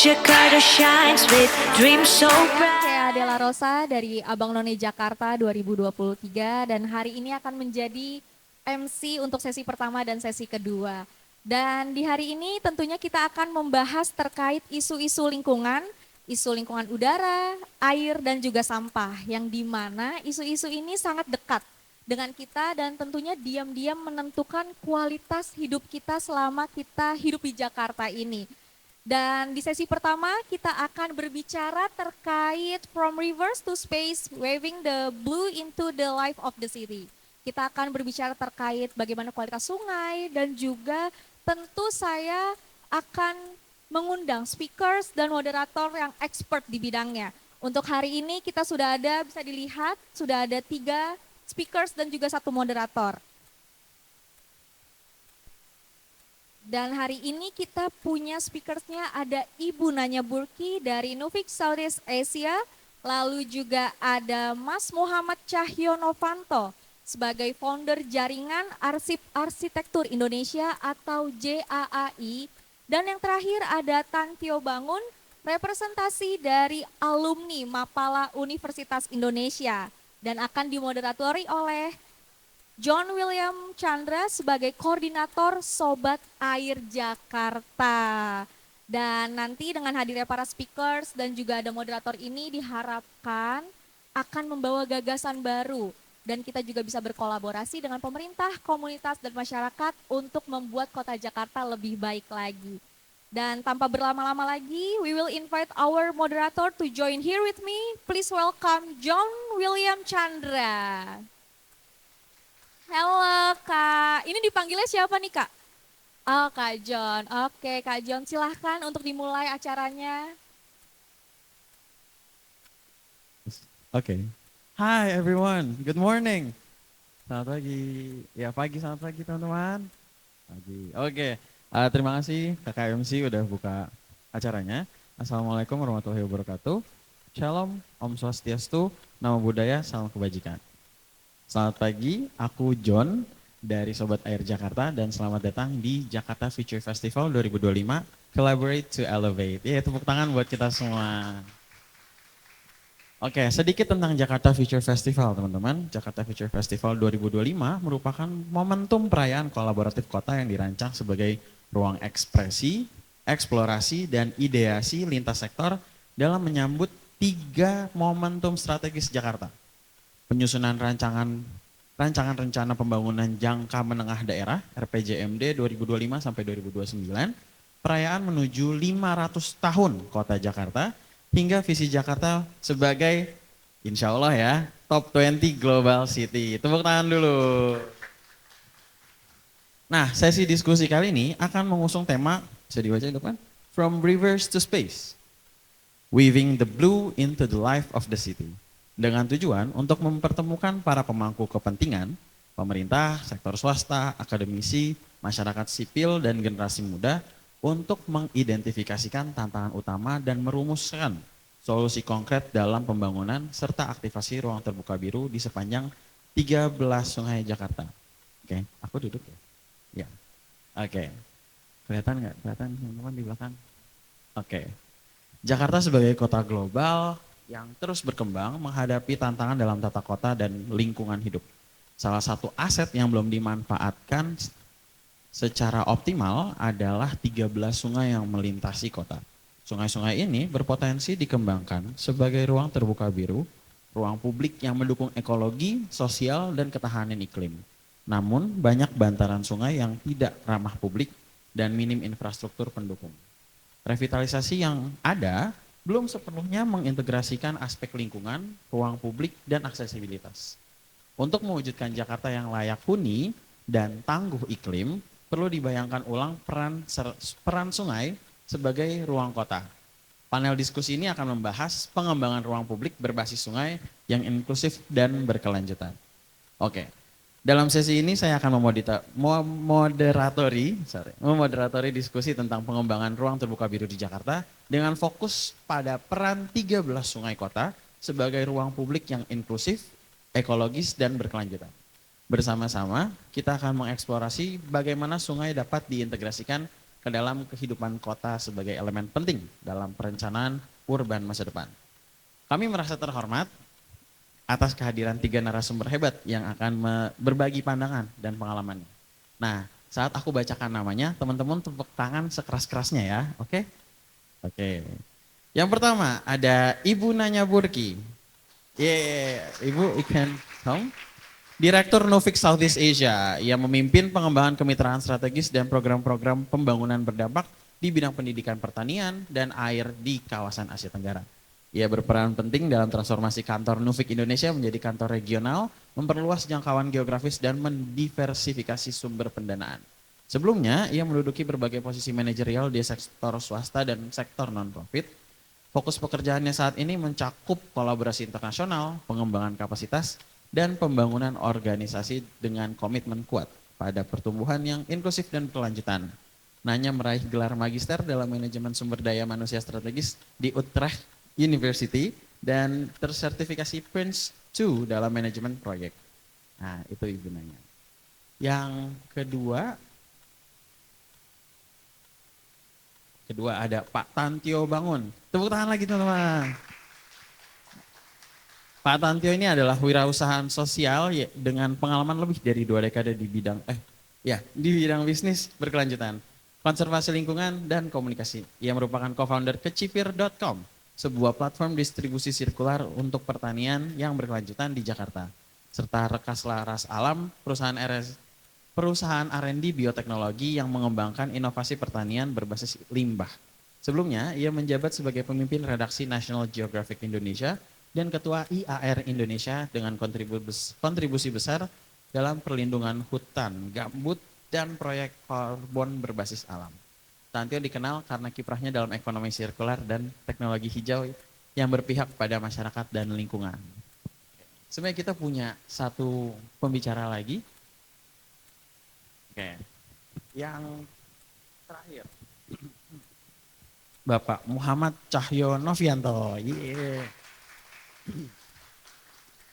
Jakarta shines with dreams so bright. Saya Adela Rosa dari Abang None Jakarta 2023 dan hari ini akan menjadi MC untuk sesi pertama dan sesi kedua. Dan di hari ini tentunya kita akan membahas terkait isu-isu lingkungan udara, air dan juga sampah yang dimana isu-isu ini sangat dekat dengan kita dan tentunya diam-diam menentukan kualitas hidup kita selama kita hidup di Jakarta ini. Dan di sesi pertama kita akan berbicara terkait from rivers to space, waving the blue into the life of the city. Kita akan berbicara terkait bagaimana kualitas sungai dan juga tentu saya akan mengundang speakers dan moderator yang expert di bidangnya. Untuk hari ini kita sudah ada, bisa dilihat, sudah ada 3 speakers dan juga 1 moderator. Dan hari ini kita punya speakersnya ada Ibu Nanya Burki dari Nufik Southeast Asia, lalu juga ada Mas Muhammad Cahyo Novanto sebagai founder Jaringan Arsip Arsitektur Indonesia atau JAAI, dan yang terakhir ada Tantio Bangun, representasi dari alumni Mapala Universitas Indonesia dan akan dimoderatori oleh John William Chandra sebagai koordinator Sobat Air Jakarta. Dan nanti dengan hadirnya para speakers dan juga ada moderator ini diharapkan akan membawa gagasan baru. Dan kita juga bisa berkolaborasi dengan pemerintah, komunitas, dan masyarakat untuk membuat kota Jakarta lebih baik lagi. Dan tanpa berlama-lama lagi, we will invite our moderator to join here with me. Please welcome John William Chandra. Halo Kak, ini dipanggilnya siapa nih Kak? Oh Kak John, oke Kak John silahkan untuk dimulai acaranya. Okay. Hi everyone, good morning. Selamat pagi. Ya pagi, selamat pagi teman-teman. Pagi. Oke. Terima kasih Kakak MC udah buka acaranya. Assalamualaikum warahmatullahi wabarakatuh. Shalom, Om Swastiastu, Namo Buddhaya, Salam Kebajikan. Selamat pagi, aku John dari Sobat Air Jakarta dan selamat datang di Jakarta Future Festival 2025, Collaborate to Elevate. Ya, tepuk tangan buat kita semua. Oke, sedikit tentang Jakarta Future Festival teman-teman. Jakarta Future Festival 2025 merupakan momentum perayaan kolaboratif kota yang dirancang sebagai ruang ekspresi, eksplorasi, dan ideasi lintas sektor dalam menyambut 3 momentum strategis Jakarta. Penyusunan rancangan rencana pembangunan jangka menengah daerah RPJMD 2025 sampai 2029, perayaan menuju 500 tahun Kota Jakarta hingga visi Jakarta sebagai insya Allah ya top 20 global city. Tepuk tangan dulu. Nah, sesi diskusi kali ini akan mengusung tema, bisa dibaca di depan, From Rivers to Space, Weaving the Blue into the Life of the City. Dengan tujuan untuk mempertemukan para pemangku kepentingan, pemerintah, sektor swasta, akademisi, masyarakat sipil, dan generasi muda untuk mengidentifikasikan tantangan utama dan merumuskan solusi konkret dalam pembangunan serta aktivasi ruang terbuka biru di sepanjang 13 sungai Jakarta. Oke, aku duduk ya? Ya, oke. Kelihatan nggak? Kelihatan teman-teman di belakang? Oke. Jakarta sebagai kota global yang terus berkembang menghadapi tantangan dalam tata kota dan lingkungan hidup. Salah satu aset yang belum dimanfaatkan secara optimal adalah 13 sungai yang melintasi kota. Sungai-sungai ini berpotensi dikembangkan sebagai ruang terbuka biru, ruang publik yang mendukung ekologi, sosial, dan ketahanan iklim. Namun banyak bantaran sungai yang tidak ramah publik dan minim infrastruktur pendukung. Revitalisasi yang ada belum sepenuhnya mengintegrasikan aspek lingkungan, ruang publik, dan aksesibilitas. Untuk mewujudkan Jakarta yang layak huni dan tangguh iklim, perlu dibayangkan ulang peran sungai sebagai ruang kota. Panel diskusi ini akan membahas pengembangan ruang publik berbasis sungai yang inklusif dan berkelanjutan. Oke. Dalam sesi ini saya akan memoderatori diskusi tentang pengembangan ruang terbuka biru di Jakarta dengan fokus pada peran 13 sungai kota sebagai ruang publik yang inklusif, ekologis, dan berkelanjutan. Bersama-sama kita akan mengeksplorasi bagaimana sungai dapat diintegrasikan ke dalam kehidupan kota sebagai elemen penting dalam perencanaan urban masa depan. Kami merasa terhormat atas kehadiran 3 narasumber hebat yang akan berbagi pandangan dan pengalamannya. Nah, saat aku bacakan namanya, teman-teman tepuk tangan sekeras-kerasnya ya, oke? Oke. Yang pertama ada Ibu Nanya Burki. Ibu, you can come. Direktur Nufix Southeast Asia, yang memimpin pengembangan kemitraan strategis dan program-program pembangunan berdampak di bidang pendidikan pertanian dan air di kawasan Asia Tenggara. Ia berperan penting dalam transformasi kantor Nufix Indonesia menjadi kantor regional, memperluas jangkauan geografis dan mendiversifikasi sumber pendanaan. Sebelumnya, ia menduduki berbagai posisi manajerial di sektor swasta dan sektor non-profit. Fokus pekerjaannya saat ini mencakup kolaborasi internasional, pengembangan kapasitas, dan pembangunan organisasi dengan komitmen kuat pada pertumbuhan yang inklusif dan berkelanjutan. Nanya meraih gelar magister dalam manajemen sumber daya manusia strategis di Utrecht University dan tersertifikasi Prince 2 dalam manajemen proyek. Nah, itu Ibu Nanya. Yang kedua ada Pak Tantio Bangun. Tepuk tangan lagi teman-teman. Pak Tantio ini adalah wirausahaan sosial dengan pengalaman lebih dari 2 dekade di bidang bisnis berkelanjutan, konservasi lingkungan dan komunikasi. Ia merupakan co-founder kecipir.com, sebuah platform distribusi sirkular untuk pertanian yang berkelanjutan di Jakarta, serta Rekas Laras Alam, perusahaan R&D bioteknologi yang mengembangkan inovasi pertanian berbasis limbah. Sebelumnya, ia menjabat sebagai pemimpin redaksi National Geographic Indonesia dan ketua IAR Indonesia dengan kontribusi besar dalam perlindungan hutan, gambut, dan proyek karbon berbasis alam. Tantio dikenal karena kiprahnya dalam ekonomi sirkular dan teknologi hijau yang berpihak pada masyarakat dan lingkungan. Sebenarnya kita punya satu pembicara lagi. Oke. Yang terakhir, Bapak Muhammad Cahyo Novianto.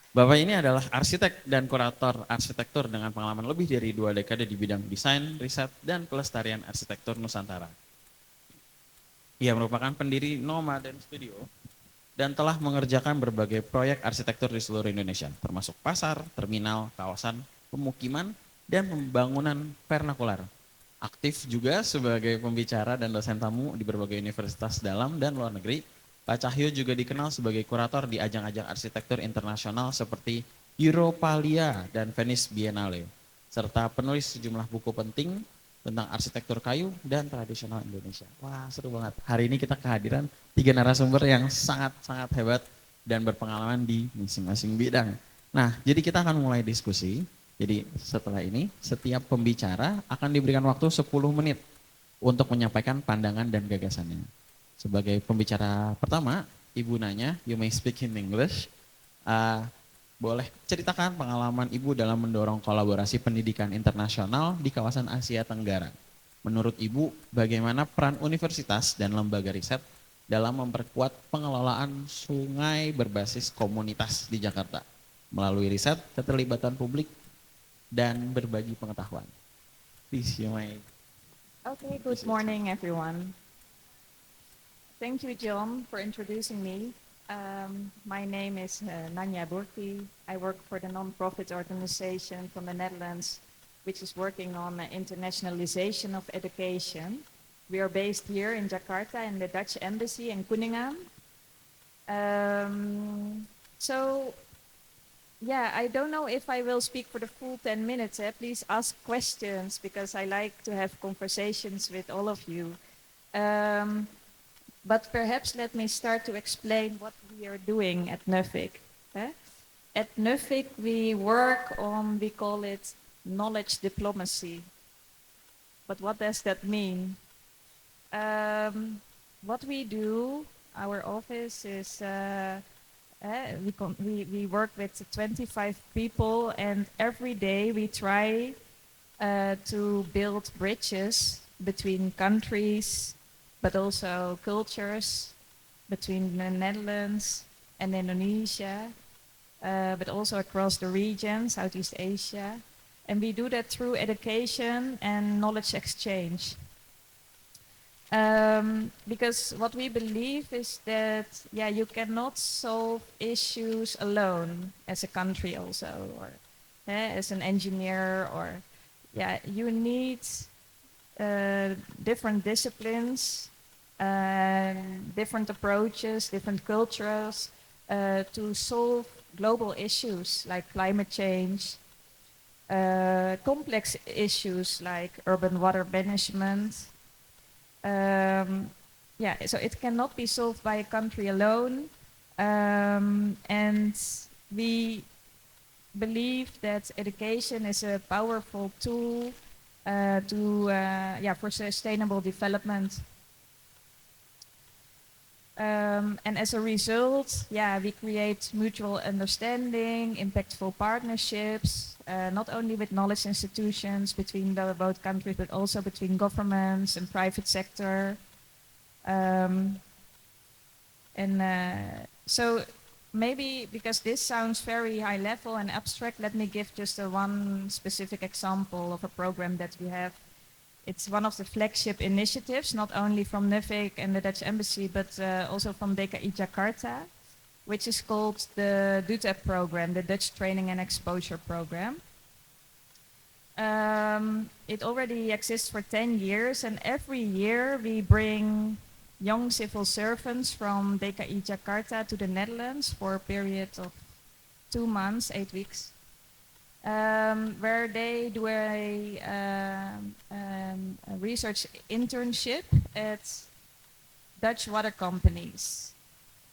Bapak ini adalah arsitek dan kurator arsitektur dengan pengalaman lebih dari 2 dekade di bidang desain, riset, dan pelestarian arsitektur Nusantara. Ia merupakan pendiri Nomaden Studio dan telah mengerjakan berbagai proyek arsitektur di seluruh Indonesia, termasuk pasar, terminal, kawasan, pemukiman, dan pembangunan vernakular. Aktif juga sebagai pembicara dan dosen tamu di berbagai universitas dalam dan luar negeri. Pak Cahyo juga dikenal sebagai kurator di ajang-ajang arsitektur internasional seperti Europalia dan Venice Biennale, serta penulis sejumlah buku penting tentang arsitektur kayu dan tradisional Indonesia. Wah, seru banget. Hari ini kita kehadiran 3 narasumber yang sangat-sangat hebat dan berpengalaman di masing-masing bidang. Nah, jadi kita akan mulai diskusi. Jadi setelah ini, setiap pembicara akan diberikan waktu 10 menit untuk menyampaikan pandangan dan gagasannya. Sebagai pembicara pertama, Ibu Nanya, you may speak in English. Boleh ceritakan pengalaman Ibu dalam mendorong kolaborasi pendidikan internasional di kawasan Asia Tenggara. Menurut Ibu, bagaimana peran universitas dan lembaga riset dalam memperkuat pengelolaan sungai berbasis komunitas di Jakarta melalui riset, keterlibatan publik, dan berbagi pengetahuan. Please, you may. Okay, good morning, everyone. Thank you, John, for introducing me. My name is Nanya Burki. I work for the non-profit organization from the Netherlands, which is working on the internationalization of education. We are based here in Jakarta in the Dutch Embassy in Kuningan. Yeah, I don't know if I will speak for the full 10 minutes. Please ask questions because I like to have conversations with all of you. But perhaps let me start to explain what we are doing at Nuffic. At Nuffic, we work on, we call it knowledge diplomacy. But what does that mean? What we do, our office is, we work with 25 people, and every day we try to build bridges between countries, but also cultures, between the Netherlands and Indonesia, but also across the region, Southeast Asia. And we do that through education and knowledge exchange. Because what we believe is that, yeah, you cannot solve issues alone as a country also, or as an engineer, or, yeah, you need different disciplines, different approaches, different cultures to solve global issues like climate change, complex issues like urban water management. Yeah, so it cannot be solved by a country alone. And we believe that education is a powerful tool for sustainable development. And as a result, yeah, we create mutual understanding, impactful partnerships, not only with knowledge institutions between both countries, but also between governments and private sector. So maybe because this sounds very high level and abstract, let me give just one specific example of a program that we have. It's one of the flagship initiatives, not only from NUFIC and the Dutch Embassy, but also from DKI Jakarta, which is called the DUTEP program, the Dutch Training and Exposure Program. It already exists for 10 years, and every year we bring young civil servants from DKI Jakarta to the Netherlands for a period of 2 months, 8 weeks. Where they do a research internship at Dutch water companies.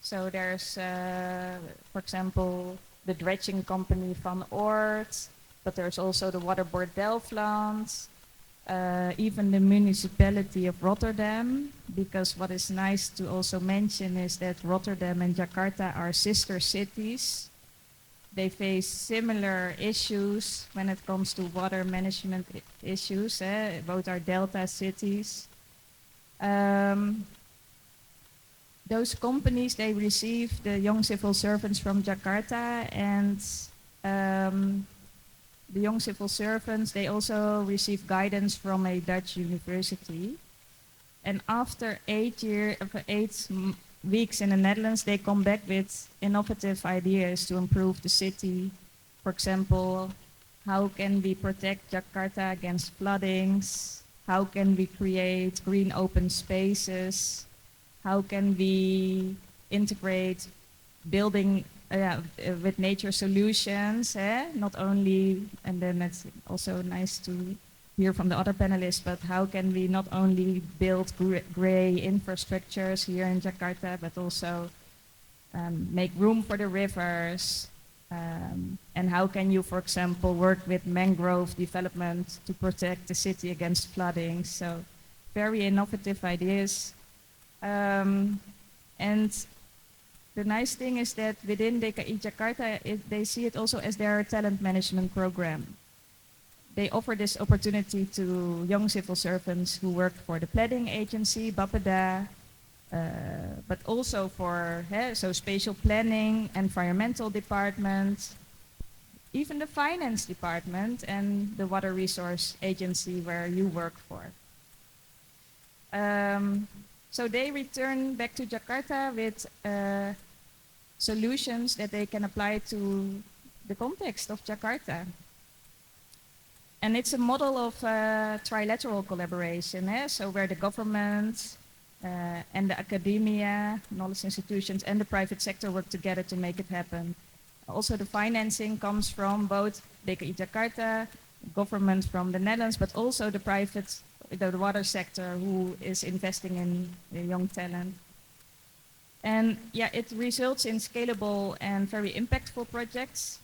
So there's, for example, the dredging company Van Oort, but there's also the Water Board Delftland, even the municipality of Rotterdam, because what is nice to also mention is that Rotterdam and Jakarta are sister cities. They face similar issues when it comes to water management issues. Both are delta cities. Those companies, they receive the young civil servants from Jakarta, and the young civil servants, they also receive guidance from a Dutch university. And after 8 weeks in the Netherlands, they come back with innovative ideas to improve the city. For example, how can we protect Jakarta against floodings? How can we create green open spaces? How can we integrate building with nature solutions? Not only, and then it's also nice to hear from the other panelists, but how can we not only build gray infrastructures here in Jakarta, but also make room for the rivers? And how can you, for example, work with mangrove development to protect the city against flooding? So very innovative ideas. And the nice thing is that within DKI Jakarta, they see it also as their talent management program. They offer this opportunity to young civil servants who work for the planning agency, Bapeda, but also for spatial planning, environmental department, even the finance department and the water resource agency where you work for. So they return back to Jakarta with solutions that they can apply to the context of Jakarta. And it's a model of trilateral collaboration, so where the government and the academia, knowledge institutions, and the private sector work together to make it happen. Also, the financing comes from both DKI Jakarta, government from the Netherlands, but also the private, the water sector, who is investing in young talent. And yeah, it results in scalable and very impactful projects.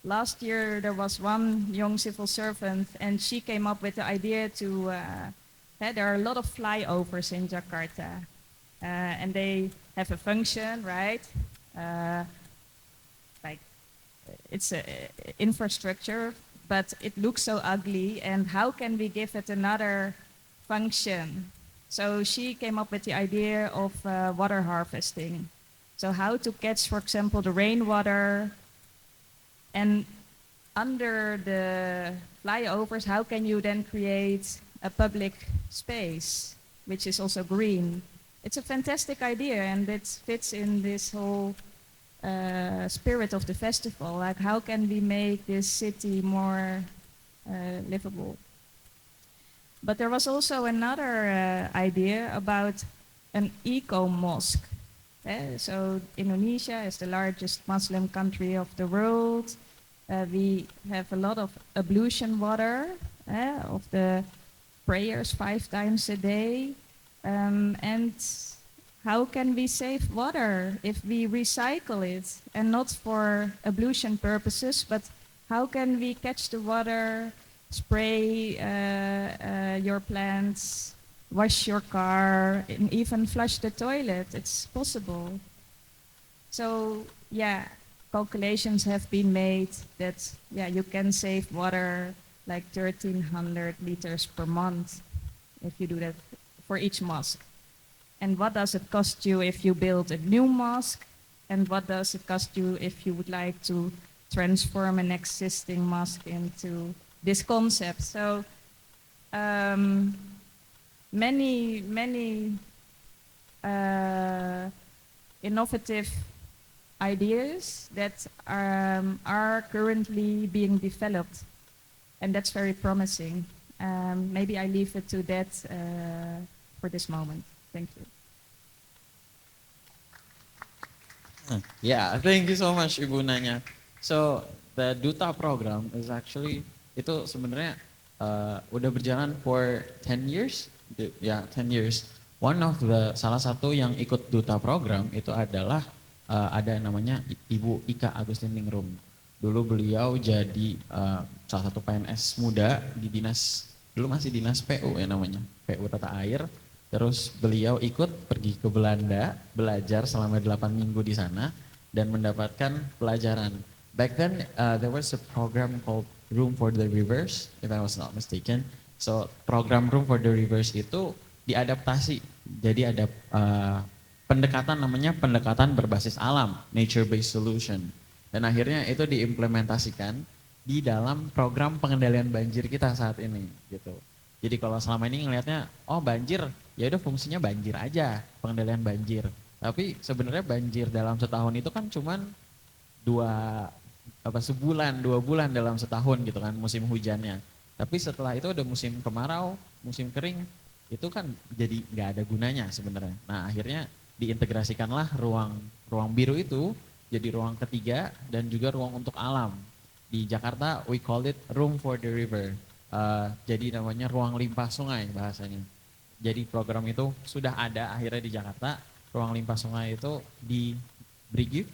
Last year, there was one young civil servant, and she came up with the idea to, there are a lot of flyovers in Jakarta, and they have a function, right? Like, it's an infrastructure, but it looks so ugly, and how can we give it another function? So she came up with the idea of water harvesting. So how to catch, for example, the rainwater, and under the flyovers, how can you then create a public space, which is also green. It's a fantastic idea, and it fits in this whole spirit of the festival. Like, how can we make this city more livable? But there was also another idea about an eco-mosque. So Indonesia is the largest Muslim country of the world. We have a lot of ablution water, of the prayers 5 times a day. And how can we save water if we recycle it, and not for ablution purposes, but how can we catch the water, spray your plants, wash your car, and even flush the toilet? It's possible. So yeah, calculations have been made that you can save water like 1,300 liters per month if you do that for each mosque. And what does it cost you if you build a new mosque? And what does it cost you if you would like to transform an existing mosque into this concept? So many innovative ideas that are currently being developed, and that's very promising. Maybe I leave it to that for this moment. Thank you. Yeah, thank you so much Ibu Nanya. So the Duta program is actually itu sebenarnya udah berjalan for 10 years. Ya, 10 years. One of the salah satu yang ikut Duta program itu adalah ada namanya Ibu Ika Agustiningrum. Dulu beliau jadi salah satu PNS muda di dinas, dulu masih dinas PU ya namanya, PU Tata Air. Terus beliau ikut pergi ke Belanda, belajar selama 8 minggu di sana dan mendapatkan pelajaran. Back then there was a program called Room for the Rivers, if I was not mistaken. So program Room for the Rivers itu diadaptasi, jadi ada pendekatan namanya pendekatan berbasis alam, nature based solution. Dan akhirnya itu diimplementasikan di dalam program pengendalian banjir kita saat ini gitu. Jadi kalau selama ini ngelihatnya, oh banjir, ya udah fungsinya banjir aja, pengendalian banjir. Tapi sebenarnya banjir dalam setahun itu kan cuman sebulan, 2 bulan dalam setahun gitu kan musim hujannya. Tapi setelah itu ada musim kemarau, musim kering, itu kan jadi nggak ada gunanya sebenarnya. Nah akhirnya diintegrasikanlah ruang biru itu jadi ruang ketiga dan juga ruang untuk alam. Di Jakarta we call it Room for the River. Jadi namanya ruang limpah sungai bahasanya. Jadi program itu sudah ada akhirnya di Jakarta. Ruang limpah sungai itu di Brigif,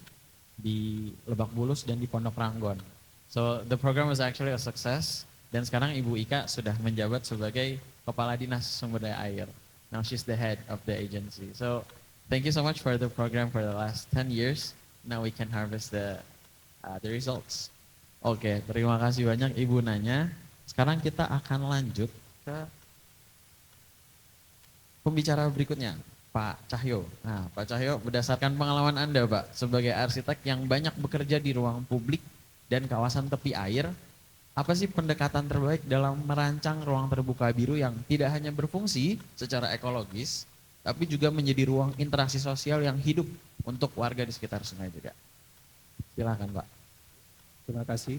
di Lebak Bulus dan di Pondok Ranggon. So the program was actually a success. Dan sekarang Ibu Ika sudah menjabat sebagai Kepala Dinas Sumber Daya Air. Now she's the head of the agency. So thank you so much for the program for the last 10 years. Now we can harvest the results. Oke, terima kasih banyak Ibu Nanya. Sekarang kita akan lanjut ke pembicara berikutnya, Pak Cahyo. Nah, Pak Cahyo, berdasarkan pengalaman Anda, Pak, sebagai arsitek yang banyak bekerja di ruang publik dan kawasan tepi air, apa sih pendekatan terbaik dalam merancang ruang terbuka biru yang tidak hanya berfungsi secara ekologis, tapi juga menjadi ruang interaksi sosial yang hidup untuk warga di sekitar sungai juga? Silakan, Pak. Terima kasih.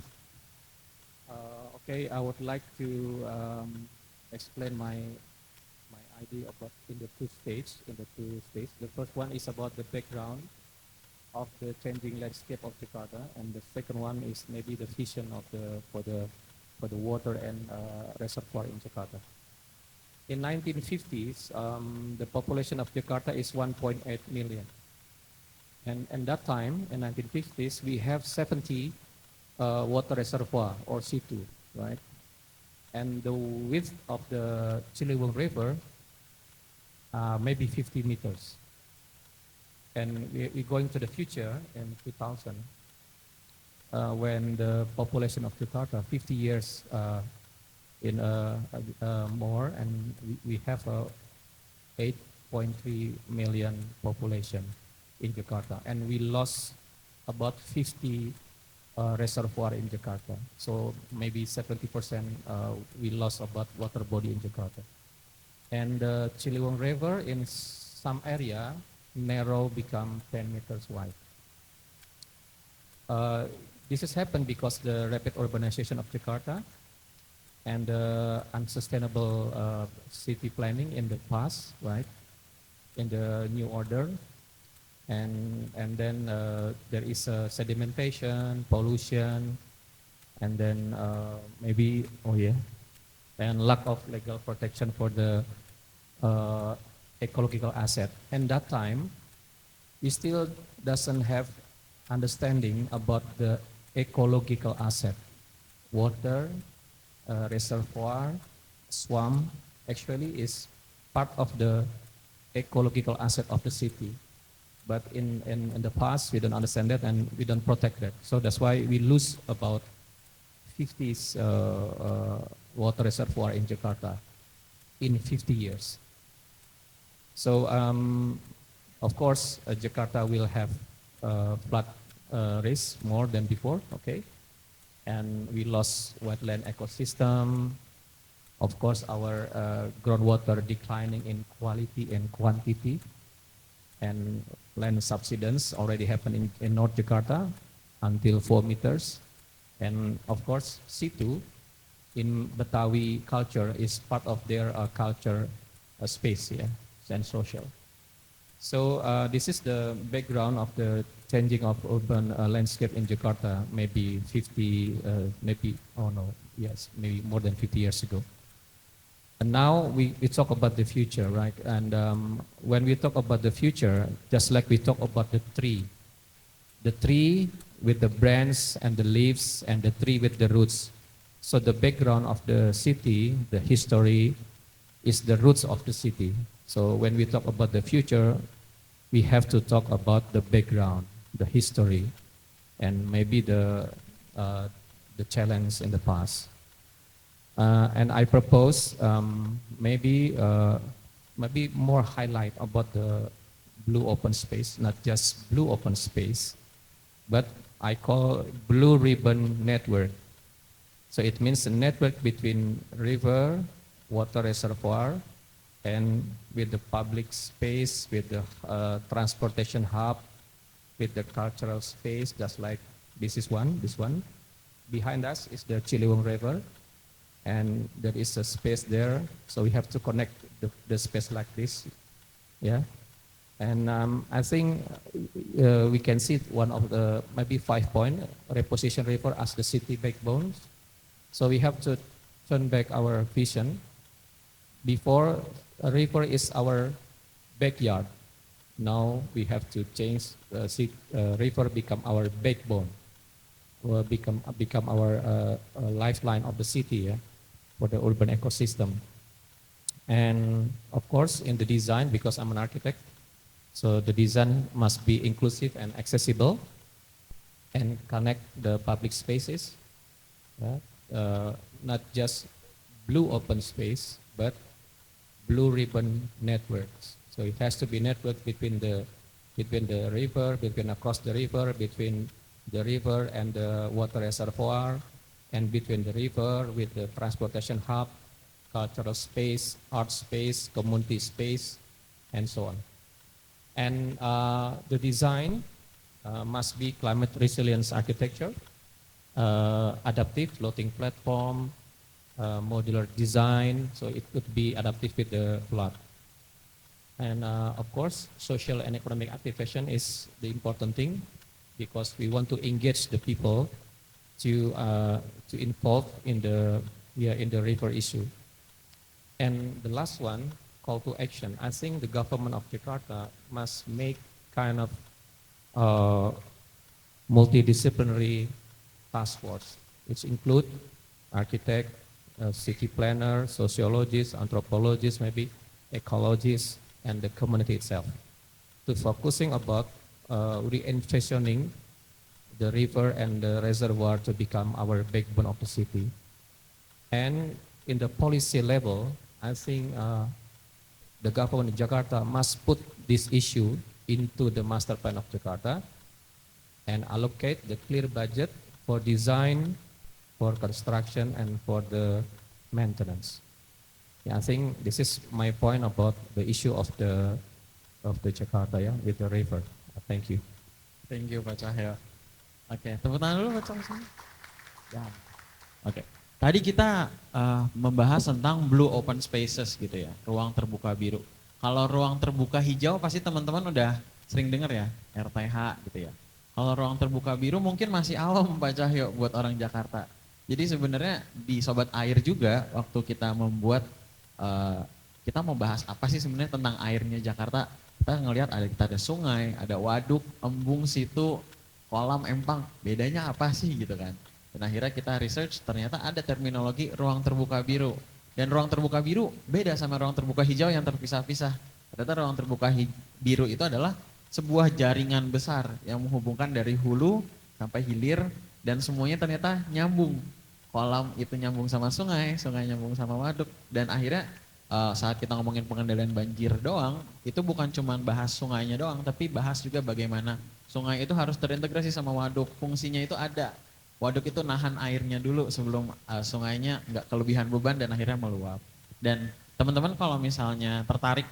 Okay, I would like to explain my idea about in the two stages. The first one is about the background of the changing landscape of Jakarta, and the second one is maybe the vision of for the water and reservoir in Jakarta. In 1950s, the population of Jakarta is 1.8 million, and that time in 1950s we have 70 water reservoir or situ, right? And the width of the Ciliwung River maybe 50 meters. And we're going to the future in 2000 when the population of Jakarta 50 years in more, and we have a 8.3 million population in Jakarta, and we lost about 50 reservoir in Jakarta. So maybe 70% we lost about water body in Jakarta. And the Ciliwung River in some area narrow become 10 meters wide. This has happened because the rapid urbanization of Jakarta and unsustainable city planning in the past, right? In the new order, and then there is sedimentation, pollution, and then maybe and lack of legal protection for the ecological asset. And that time, we still doesn't have understanding about the ecological asset, water, reservoir, swamp, actually is part of the ecological asset of the city. But in the past, we don't understand that and we don't protect that. So that's why we lose about 50 water reservoir in Jakarta in 50 years. So of course, Jakarta will have flood risk more than before, okay? And we lost wetland ecosystem. Of course, our groundwater declining in quality and quantity. And land subsidence already happened in North Jakarta until 4 meters. And of course, situ in Betawi culture is part of their culture space, yeah, and social. So this is the background of the changing of urban landscape in Jakarta, maybe maybe more than 50 years ago. And now we talk about the future, right? And when we talk about the future, just like we talk about the tree with the branch and the leaves and the tree with the roots. So the background of the city, the history, is the roots of the city. So when we talk about the future, we have to talk about the background, the history, and maybe the challenge in the past. And I propose maybe more highlight about the blue open space, not just blue open space, but I call blue ribbon network. So it means a network between river, water reservoir, and with the public space, with the transportation hub, with the cultural space, just like this one. Behind us is the Ciliwung River, and there is a space there, so we have to connect the space like this, yeah. And I think we can see one of the maybe 5 point reposition river as the city backbone. So we have to turn back our vision. Before, a river is our backyard. Now we have to change river become our backbone, or become our lifeline of the city, yeah, for the urban ecosystem. And of course, in the design, because I'm an architect, so the design must be inclusive and accessible, and connect the public spaces. Yeah? Not just blue open space, but blue ribbon networks. So it has to be network between the river, between across the river, between the river and the water reservoir, and between the river with the transportation hub, cultural space, art space, community space, and so on. And the design must be climate resilience architecture, adaptive floating platform, modular design, so it could be adaptive with the flood. And of course, social and economic activation is the important thing, because we want to engage the people to involve in the river issue. And the last one, call to action. I think the government of Jakarta must make kind of multidisciplinary task force, which include architect, city planner, sociologists, anthropologists, maybe ecologists, and the community itself, to focusing about re-envisioning the river and the reservoir to become our backbone of the city. And in the policy level, I think the government of Jakarta must put this issue into the master plan of Jakarta and allocate the clear budget for design, for construction, and for the maintenance. Yeah, I think this is my point about the issue of the Jakarta, yeah, with the river. Thank you. Thank you Pak Cahyo. Oke, tepuk tangan dulu Pak Cahyo. Ya. Oke. Tadi kita membahas tentang blue open spaces gitu ya, ruang terbuka biru. Kalau ruang terbuka hijau pasti teman-teman udah sering dengar ya, RTH gitu ya. Kalau ruang terbuka biru mungkin masih awam Pak Cahyo buat orang Jakarta. Jadi sebenarnya di Sobat Air juga waktu kita membuat, kita mau bahas apa sih sebenarnya tentang airnya Jakarta. Kita ngelihat kita ada sungai, ada waduk, embung, situ, kolam, empang. Bedanya apa sih gitu kan. Dan akhirnya kita research ternyata ada terminologi ruang terbuka biru. Dan ruang terbuka biru beda sama ruang terbuka hijau yang terpisah-pisah. Ternyata ruang terbuka biru itu adalah sebuah jaringan besar yang menghubungkan dari hulu sampai hilir dan semuanya ternyata nyambung. Kolam itu nyambung sama sungai, sungai nyambung sama waduk. Dan akhirnya saat kita ngomongin pengendalian banjir doang, itu bukan cuma bahas sungainya doang, tapi bahas juga bagaimana sungai itu harus terintegrasi sama waduk. Fungsinya itu ada. Waduk itu nahan airnya dulu sebelum sungainya nggak kelebihan beban dan akhirnya meluap. Dan teman-teman kalau misalnya tertarik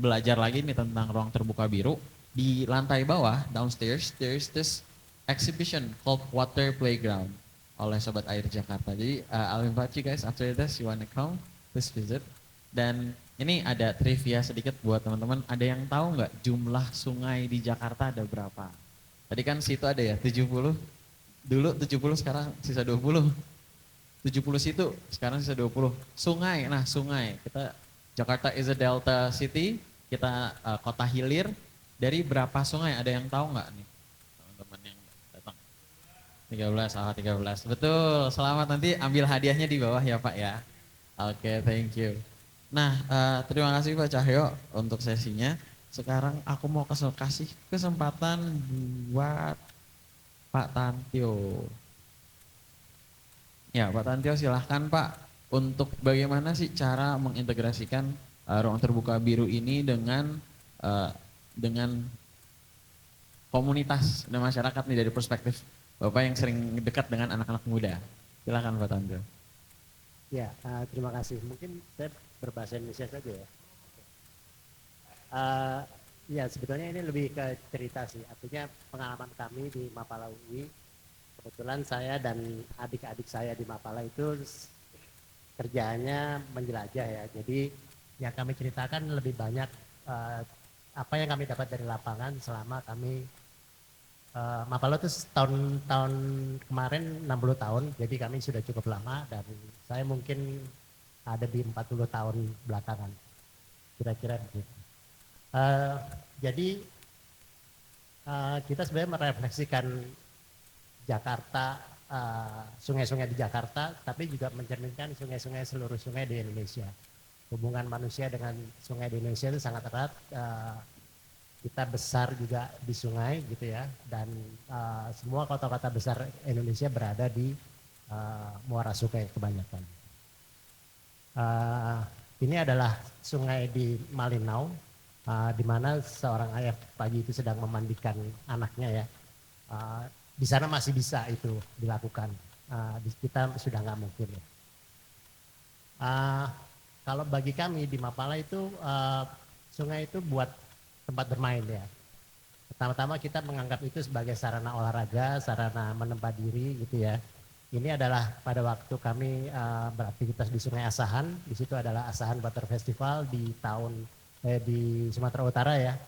belajar lagi nih tentang ruang terbuka biru, di lantai bawah, downstairs, there's this exhibition called Water Playground oleh Sobat Air Jakarta. Jadi I'll invite you guys after this, you wanna come, please visit. Dan ini ada trivia sedikit buat teman-teman, ada yang tahu nggak jumlah sungai di Jakarta ada berapa? Tadi kan situ ada ya 70, dulu 70 sekarang sisa 20. 70 situ, sekarang sisa 20. Sungai, nah sungai, kita Jakarta is a delta city, kita kota hilir, dari berapa sungai ada yang tahu nggak nih? Teman-teman yang datang. 13, 13. Betul, selamat, nanti ambil hadiahnya di bawah ya Pak ya. Oke, thank you. Nah, terima kasih Pak Cahyo untuk sesinya. Sekarang aku mau kasih kesempatan buat Pak Tantio. Ya, Pak Tantio silahkan Pak, untuk bagaimana sih cara mengintegrasikan ruang terbuka biru ini dengan komunitas dan masyarakat nih dari perspektif Bapak yang sering dekat dengan anak-anak muda. Silahkan Pak Tantio. Ya, terima kasih. Mungkin saya berbahasa Indonesia saja ya. Ya, sebetulnya ini lebih ke cerita sih. Artinya pengalaman kami di Mapala UI, kebetulan saya dan adik-adik saya di Mapala itu kerjaannya menjelajah ya. Jadi yang kami ceritakan lebih banyak apa yang kami dapat dari lapangan selama kami Mapala itu tahun kemarin 60 tahun, jadi kami sudah cukup lama dan saya mungkin ada di 40 tahun belakangan, kira-kira begitu. Jadi kita sebenarnya merefleksikan Jakarta, sungai-sungai di Jakarta, tapi juga mencerminkan sungai-sungai seluruh sungai di Indonesia. Hubungan manusia dengan sungai di Indonesia itu sangat erat. Kita besar juga di sungai gitu ya, dan semua kota-kota besar Indonesia berada di muara sungai kebanyakan. Ini adalah sungai di Malinau, di mana seorang ayah pagi itu sedang memandikan anaknya ya. Di sana masih bisa itu dilakukan, di kita sudah nggak mungkin ya. Kalau bagi kami di Mapala itu sungai itu buat tempat bermain ya. Pertama-tama kita menganggap itu sebagai sarana olahraga, sarana menempa diri gitu ya. Ini adalah pada waktu kami beraktivitas di Sungai Asahan, di situ adalah Asahan Water Festival di di Sumatera Utara ya.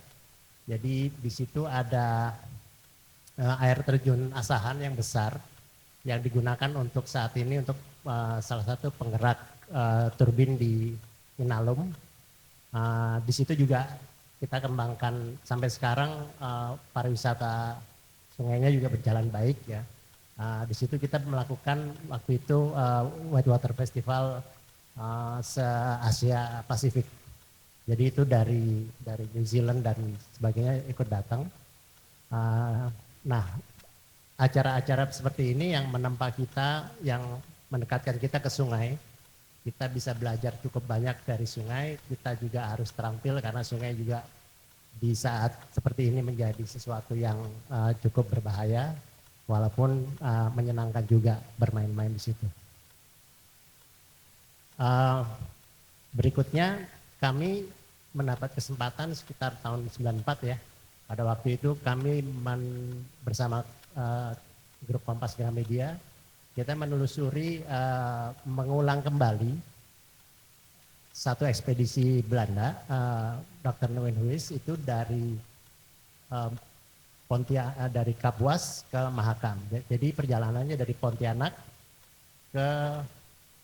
Jadi di situ ada air terjun Asahan yang besar yang digunakan untuk saat ini untuk salah satu penggerak turbin di Inalum. Di situ juga kita kembangkan sampai sekarang pariwisata sungainya juga berjalan baik ya. Di situ kita melakukan waktu itu Whitewater Festival se-Asia Pasifik. Jadi itu dari New Zealand dan sebagainya ikut datang. Nah, acara-acara seperti ini yang menempa kita, yang mendekatkan kita ke sungai, kita bisa belajar cukup banyak dari sungai. Kita juga harus terampil karena sungai juga di saat seperti ini menjadi sesuatu yang cukup berbahaya. walaupun menyenangkan juga bermain-main di situ. Berikutnya kami mendapat kesempatan sekitar tahun 94 ya. Pada waktu itu kami bersama grup Kompas Gramedia, kita menelusuri mengulang kembali satu ekspedisi Belanda, Dr. Nieuwenhuis itu dari dari Kapuas ke Mahakam. Jadi perjalanannya dari Pontianak ke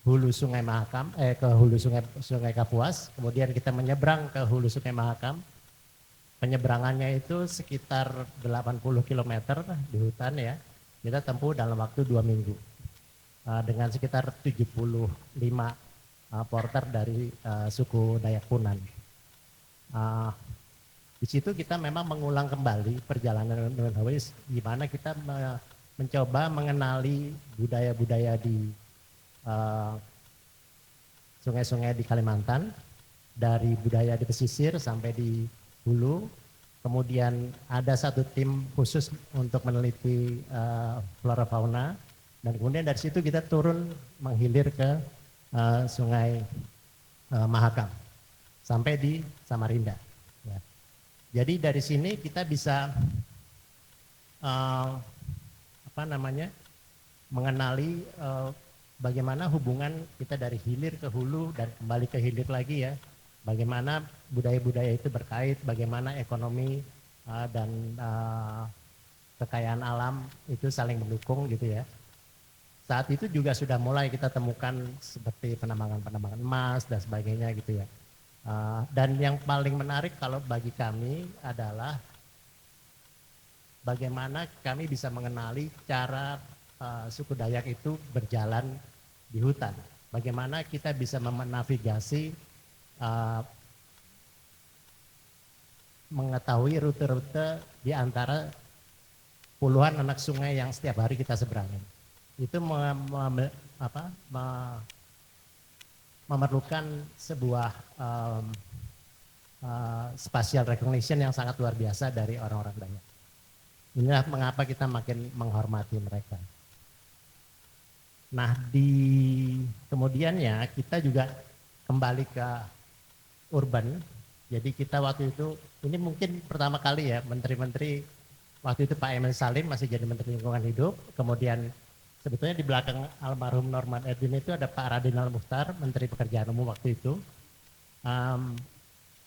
hulu Sungai Mahakam, ke hulu Sungai Kapuas, kemudian kita menyeberang ke hulu Sungai Mahakam. Penyeberangannya itu sekitar 80 km di hutan ya. Kita tempuh dalam waktu 2 minggu. Dengan sekitar 75 porter dari suku Dayak Punan. Di situ kita memang mengulang kembali perjalanan Nieuwenhuis, di mana kita mencoba mengenali budaya-budaya di sungai-sungai di Kalimantan, dari budaya di pesisir sampai di hulu. Kemudian ada satu tim khusus untuk meneliti flora fauna, dan kemudian dari situ kita turun menghilir ke Sungai Mahakam sampai di Samarinda. Ya. Jadi dari sini kita bisa mengenali bagaimana hubungan kita dari hilir ke hulu dan kembali ke hilir lagi ya. Bagaimana budaya-budaya itu berkait, bagaimana ekonomi dan kekayaan alam itu saling mendukung gitu ya. Saat itu juga sudah mulai kita temukan seperti penambangan emas dan sebagainya gitu ya. Dan yang paling menarik kalau bagi kami adalah bagaimana kami bisa mengenali cara suku Dayak itu berjalan di hutan. Bagaimana kita bisa menavigasi, mengetahui rute-rute di antara puluhan anak sungai yang setiap hari kita seberangin. Itu memerlukan sebuah spatial recognition yang sangat luar biasa dari orang-orang Dayak. Inilah mengapa kita makin menghormati mereka. Nah, kemudiannya kita juga kembali ke urban. Jadi kita waktu itu, ini mungkin pertama kali ya, menteri-menteri waktu itu Pak Emil Salim masih jadi Menteri Lingkungan Hidup, kemudian sebetulnya di belakang almarhum Norman Edwin itu ada Pak Radin Al-Mukhtar, Menteri Pekerjaan Umum waktu itu.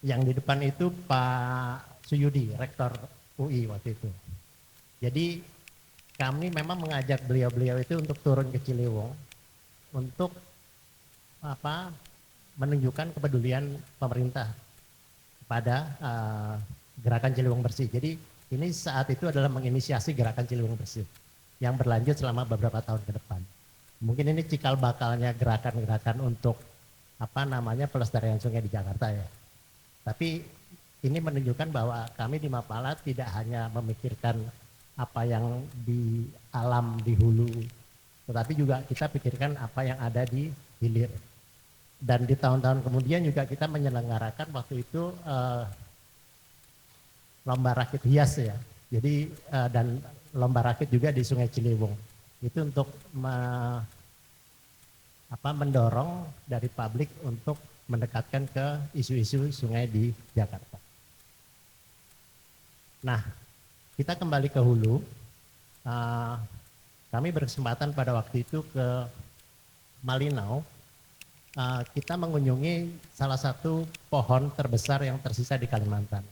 Yang di depan itu Pak Suyudi, Rektor UI waktu itu. Jadi kami memang mengajak beliau-beliau itu untuk turun ke Ciliwung untuk menunjukkan kepedulian pemerintah pada gerakan Ciliwung Bersih. Jadi ini saat itu adalah menginisiasi gerakan Ciliwung Bersih yang berlanjut selama beberapa tahun ke depan. Mungkin ini cikal bakalnya gerakan-gerakan untuk pelestarian sungai di Jakarta ya. Tapi ini menunjukkan bahwa kami di Mapala tidak hanya memikirkan apa yang di alam di hulu, tetapi juga kita pikirkan apa yang ada di hilir. Dan di tahun-tahun kemudian juga kita menyelenggarakan waktu itu lomba rakit hias ya. Jadi dan lomba rakit juga di Sungai Ciliwung. Itu untuk mendorong dari publik untuk mendekatkan ke isu-isu sungai di Jakarta. Nah, kita kembali ke hulu. Kami berkesempatan pada waktu itu ke Malinau. Kita mengunjungi salah satu pohon terbesar yang tersisa di Kalimantan.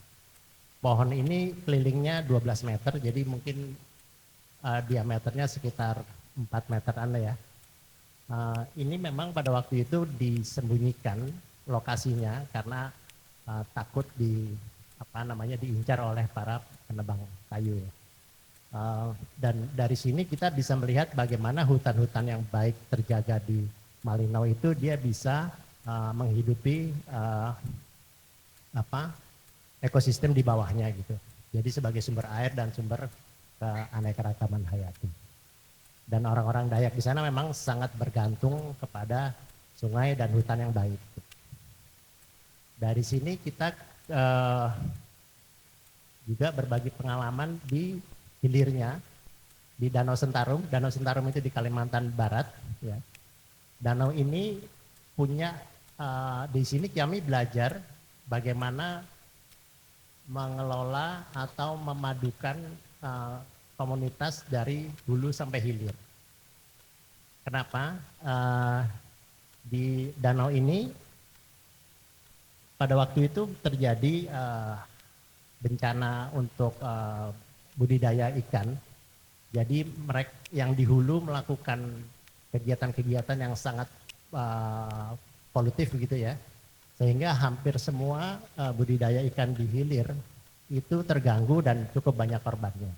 Pohon ini kelilingnya 12 meter, jadi mungkin diameternya sekitar 4 meteran ya. Ini memang pada waktu itu disembunyikan lokasinya karena takut diincar oleh para penebang kayu ya. Dan dari sini kita bisa melihat bagaimana hutan-hutan yang baik terjaga di Malinau itu dia bisa menghidupi ekosistem di bawahnya gitu. Jadi sebagai sumber air dan sumber keanekaragaman hayati. Dan orang-orang Dayak di sana memang sangat bergantung kepada sungai dan hutan yang baik. Dari sini kita juga berbagi pengalaman di hilirnya, di Danau Sentarum. Danau Sentarum itu di Kalimantan Barat. Ya. Danau ini punya, di sini kami belajar bagaimana mengelola atau memadukan komunitas dari hulu sampai hilir. Kenapa? Di danau ini pada waktu itu terjadi bencana untuk budidaya ikan. Jadi mereka yang di hulu melakukan kegiatan-kegiatan yang sangat polutif gitu ya, sehingga hampir semua budidaya ikan di hilir itu terganggu dan cukup banyak korbannya.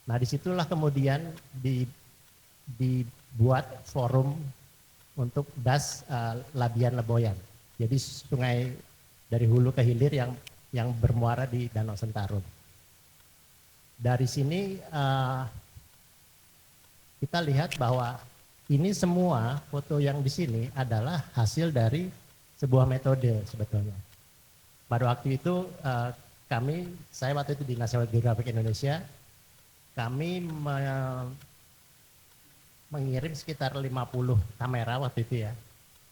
Nah disitulah kemudian dibuat forum untuk das Labian Leboyan. Jadi sungai dari hulu ke hilir yang bermuara di Danau Sentarum. Dari sini kita lihat bahwa ini semua foto yang di sini adalah hasil dari sebuah metode sebetulnya. Pada waktu itu saya waktu itu di National Geographic Indonesia, kami mengirim sekitar 50 kamera waktu itu ya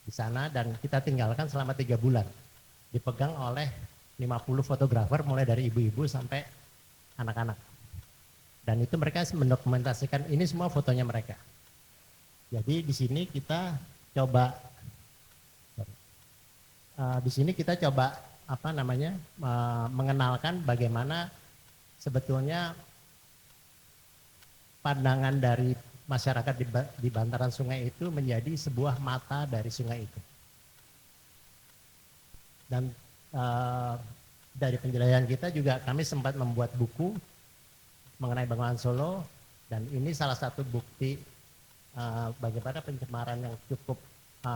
di sana, dan kita tinggalkan selama 3 bulan. Dipegang oleh 50 fotografer mulai dari ibu-ibu sampai anak-anak. Dan itu mereka mendokumentasikan, ini semua fotonya mereka. Jadi di sini kita coba mengenalkan bagaimana sebetulnya pandangan dari masyarakat di bantaran sungai itu menjadi sebuah mata dari sungai itu. Dan dari penjelajahan kita juga kami sempat membuat buku mengenai Bengawan Solo, dan ini salah satu bukti bagaimana pencemaran yang cukup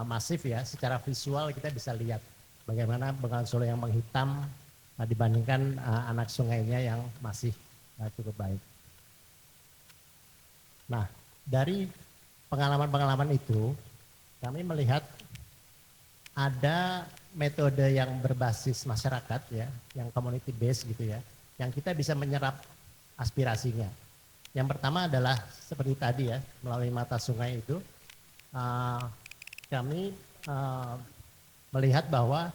masif ya. Secara visual kita bisa lihat bagaimana Bengawan Solo yang menghitam dibandingkan anak sungainya yang masih cukup baik. Nah, dari pengalaman-pengalaman itu kami melihat ada metode yang berbasis masyarakat ya, yang community based gitu ya, yang kita bisa menyerap aspirasinya. Yang pertama adalah seperti tadi ya, melalui mata sungai itu kami melihat bahwa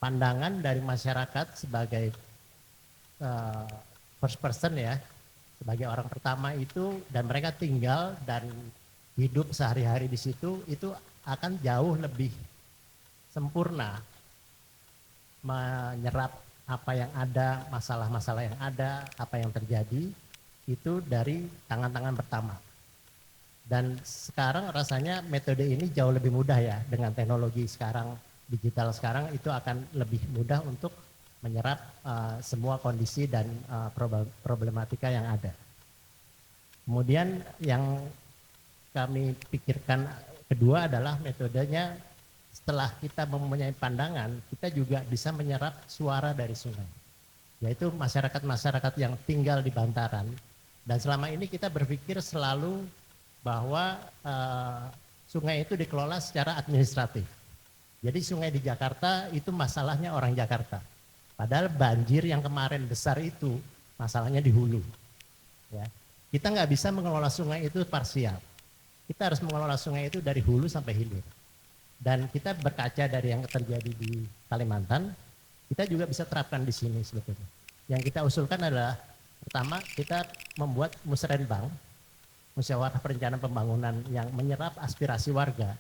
pandangan dari masyarakat sebagai first person ya, sebagai orang pertama itu, dan mereka tinggal dan hidup sehari-hari di situ, itu akan jauh lebih sempurna menyerap apa yang ada, masalah-masalah yang ada, apa yang terjadi, itu dari tangan-tangan pertama. Dan sekarang rasanya metode ini jauh lebih mudah ya, dengan teknologi sekarang, digital sekarang, itu akan lebih mudah untuk menyerap semua kondisi dan problematika yang ada. Kemudian yang kami pikirkan kedua adalah metodenya, setelah kita mempunyai pandangan, kita juga bisa menyerap suara dari sungai, yaitu masyarakat-masyarakat yang tinggal di bantaran. Dan selama ini kita berpikir selalu bahwa sungai itu dikelola secara administratif. Jadi sungai di Jakarta itu masalahnya orang Jakarta. Padahal banjir yang kemarin besar itu masalahnya di hulu. Ya. Kita nggak bisa mengelola sungai itu parsial. Kita harus mengelola sungai itu dari hulu sampai hilir. Dan kita berkaca dari yang terjadi di Kalimantan, kita juga bisa terapkan di sini sebetulnya. Yang kita usulkan adalah, pertama kita membuat musrenbang, musyawarah perencanaan pembangunan yang menyerap aspirasi warga,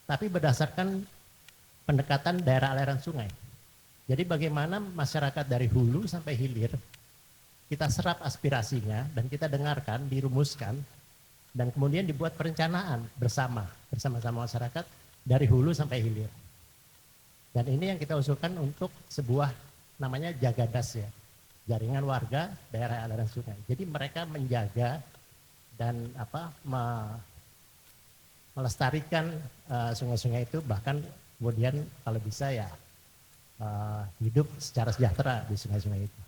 tapi berdasarkan pendekatan daerah aliran sungai. Jadi bagaimana masyarakat dari hulu sampai hilir, kita serap aspirasinya dan kita dengarkan, dirumuskan, dan kemudian dibuat perencanaan bersama-sama masyarakat dari hulu sampai hilir. Dan ini yang kita usulkan untuk sebuah namanya Jagadas ya, jaringan warga daerah aliran sungai. Jadi mereka menjaga dan melestarikan sungai-sungai itu, bahkan kemudian kalau bisa ya hidup secara sejahtera di sungai-sungai itu.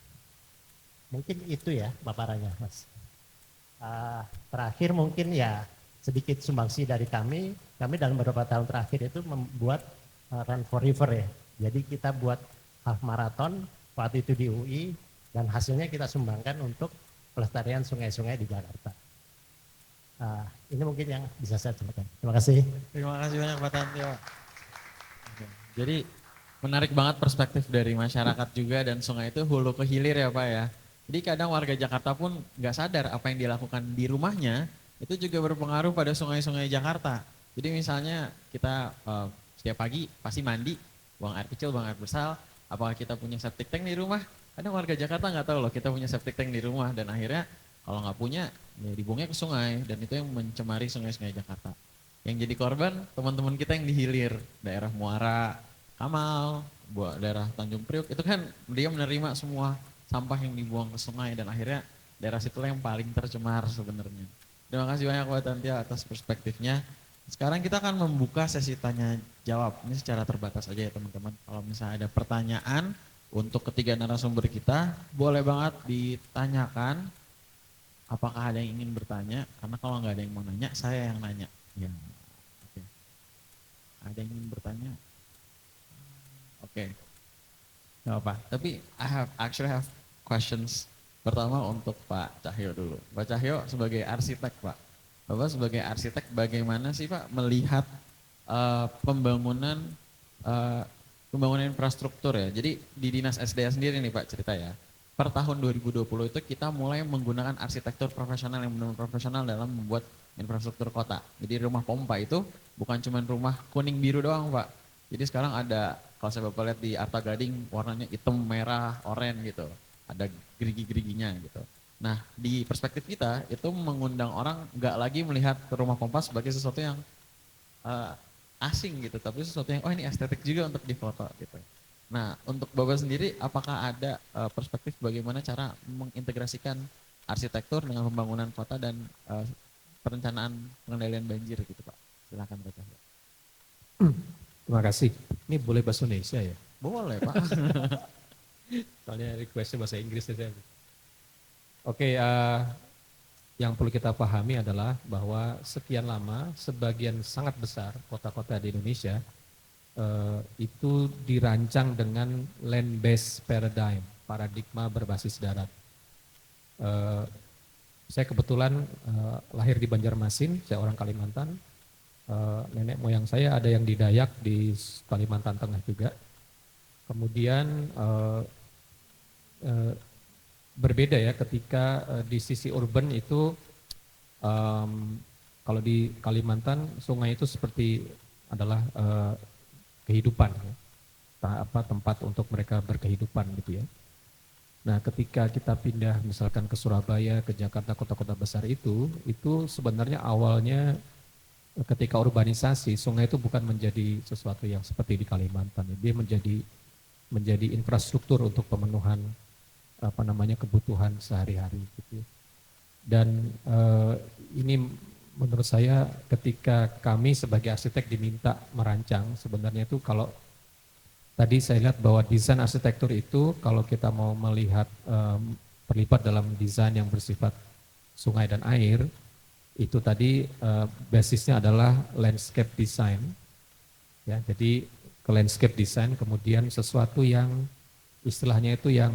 Mungkin itu ya paparannya, Mas. Terakhir mungkin ya sedikit sumbangsi dari kami dalam beberapa tahun terakhir itu membuat Run for River ya. Jadi kita buat half marathon waktu itu di UI, dan hasilnya kita sumbangkan untuk pelestarian sungai-sungai di Jakarta. Ini mungkin yang bisa saya sampaikan. Terima kasih. Terima kasih banyak Pak Tantio. Oke. Jadi menarik banget perspektif dari masyarakat juga dan sungai itu hulu ke hilir ya Pak ya. Jadi kadang warga Jakarta pun nggak sadar apa yang dilakukan di rumahnya itu juga berpengaruh pada sungai-sungai Jakarta. Jadi misalnya kita setiap pagi pasti mandi, buang air kecil, buang air besar. Apakah kita punya septic tank di rumah? Kadang warga Jakarta nggak tahu loh kita punya septic tank di rumah dan akhirnya kalau nggak punya ya dibuangnya ke sungai dan itu yang mencemari sungai-sungai Jakarta. Yang jadi korban teman-teman kita yang di hilir, daerah Muara, Kamal, daerah Tanjung Priok itu kan dia menerima semua sampah yang dibuang ke sungai dan akhirnya daerah situlah yang paling tercemar sebenarnya. Terima kasih banyak Pak Tantia atas perspektifnya. Sekarang kita akan membuka sesi tanya jawab. Ini secara terbatas aja ya teman-teman. Kalau misalnya ada pertanyaan untuk ketiga narasumber kita, boleh banget ditanyakan. Apakah ada yang ingin bertanya? Karena kalau nggak ada yang mau nanya, saya yang nanya. Ya, oke. Ada yang ingin bertanya? Oke. Nggak apa. Tapi actually have questions. Pertama untuk Pak Cahyo dulu. Pak Cahyo sebagai arsitek Pak. Bapak sebagai arsitek bagaimana sih Pak melihat pembangunan infrastruktur ya. Jadi di Dinas SDA sendiri nih Pak cerita ya. Per tahun 2020 itu kita mulai menggunakan arsitektur profesional yang benar-benar profesional dalam membuat infrastruktur kota. Jadi rumah pompa itu bukan cuma rumah kuning biru doang Pak. Jadi sekarang ada, kalau saya Bapak lihat di Arta Gading warnanya hitam, merah, oranye gitu. Ada gerigi-geriginya gitu. Nah di perspektif kita itu mengundang orang nggak lagi melihat rumah pompa sebagai sesuatu yang asing gitu. Tapi sesuatu yang, oh ini estetik juga untuk difoto gitu. Nah, untuk Bapak sendiri, apakah ada perspektif bagaimana cara mengintegrasikan arsitektur dengan pembangunan kota dan perencanaan pengendalian banjir gitu Pak? Silakan Pak Cahyo. Terima kasih. Ini boleh bahasa Indonesia ya? Boleh Pak. Soalnya requestnya bahasa Inggris saja. Oke, yang perlu kita pahami adalah bahwa sekian lama sebagian sangat besar kota-kota di Indonesia itu dirancang dengan land-based paradigma berbasis darat. Saya kebetulan lahir di Banjarmasin, saya orang Kalimantan. Nenek moyang saya ada yang di Dayak di Kalimantan Tengah juga. Kemudian berbeda ya ketika di sisi urban itu kalau di Kalimantan sungai itu seperti adalah kehidupan ya. Tempat untuk mereka berkehidupan gitu ya. Nah, ketika kita pindah misalkan ke Surabaya, ke Jakarta, kota-kota besar itu sebenarnya awalnya ketika urbanisasi sungai itu bukan menjadi sesuatu yang seperti di Kalimantan. Dia menjadi infrastruktur untuk pemenuhan kebutuhan sehari-hari gitu. Dan ini menurut saya ketika kami sebagai arsitek diminta merancang sebenarnya itu kalau tadi saya lihat bahwa desain arsitektur itu kalau kita mau melihat terlibat dalam desain yang bersifat sungai dan air itu tadi basisnya adalah landscape design ya. Jadi ke landscape design kemudian sesuatu yang istilahnya itu yang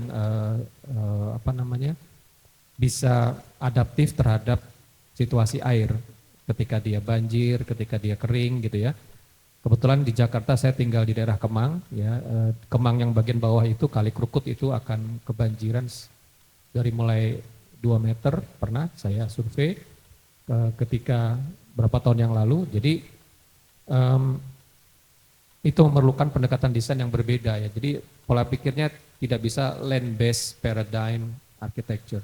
bisa adaptif terhadap situasi air ketika dia banjir, ketika dia kering gitu ya. Kebetulan di Jakarta saya tinggal di daerah Kemang ya. Kemang yang bagian bawah itu Kali Krukut itu akan kebanjiran dari mulai 2 meter pernah saya survei ketika berapa tahun yang lalu. Jadi itu memerlukan pendekatan desain yang berbeda ya. Jadi pola pikirnya tidak bisa land-based paradigm architecture.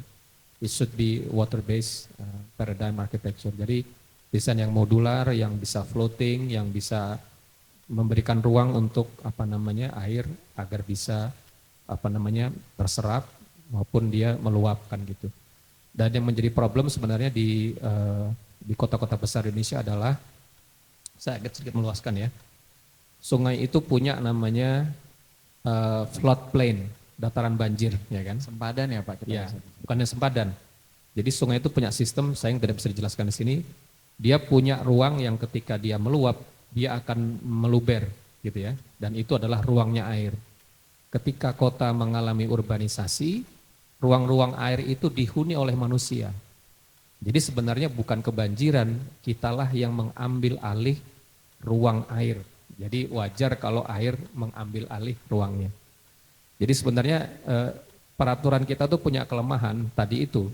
It should be water-based paradigm architecture. Jadi desain yang modular, yang bisa floating, yang bisa memberikan ruang untuk air agar bisa terserap maupun dia meluapkan gitu. Dan yang menjadi problem sebenarnya di kota-kota besar Indonesia adalah, saya agak sedikit meluaskan ya, sungai itu punya namanya floodplain, dataran banjir, ya kan? Sempadan ya Pak? Ya, bukannya sempadan. Jadi sungai itu punya sistem, saya yang tidak bisa dijelaskan di sini. Dia punya ruang yang ketika dia meluap, dia akan meluber, gitu ya. Dan itu adalah ruangnya air. Ketika kota mengalami urbanisasi, ruang-ruang air itu dihuni oleh manusia. Jadi sebenarnya bukan kebanjiran, kitalah yang mengambil alih ruang air. Jadi wajar kalau air mengambil alih ruangnya. Jadi sebenarnya peraturan kita tuh punya kelemahan tadi itu,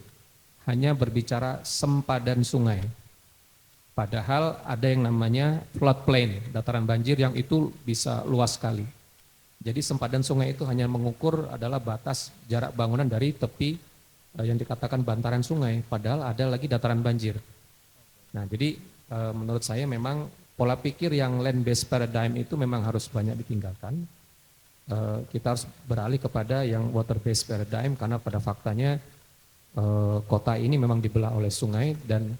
hanya berbicara sempadan sungai. Padahal ada yang namanya floodplain, dataran banjir yang itu bisa luas sekali. Jadi sempadan sungai itu hanya mengukur adalah batas jarak bangunan dari tepi yang dikatakan bantaran sungai, padahal ada lagi dataran banjir. Nah, jadi menurut saya memang pola pikir yang land based paradigm itu memang harus banyak ditinggalkan. Kita harus beralih kepada yang water based paradigm karena pada faktanya kota ini memang dibelah oleh sungai dan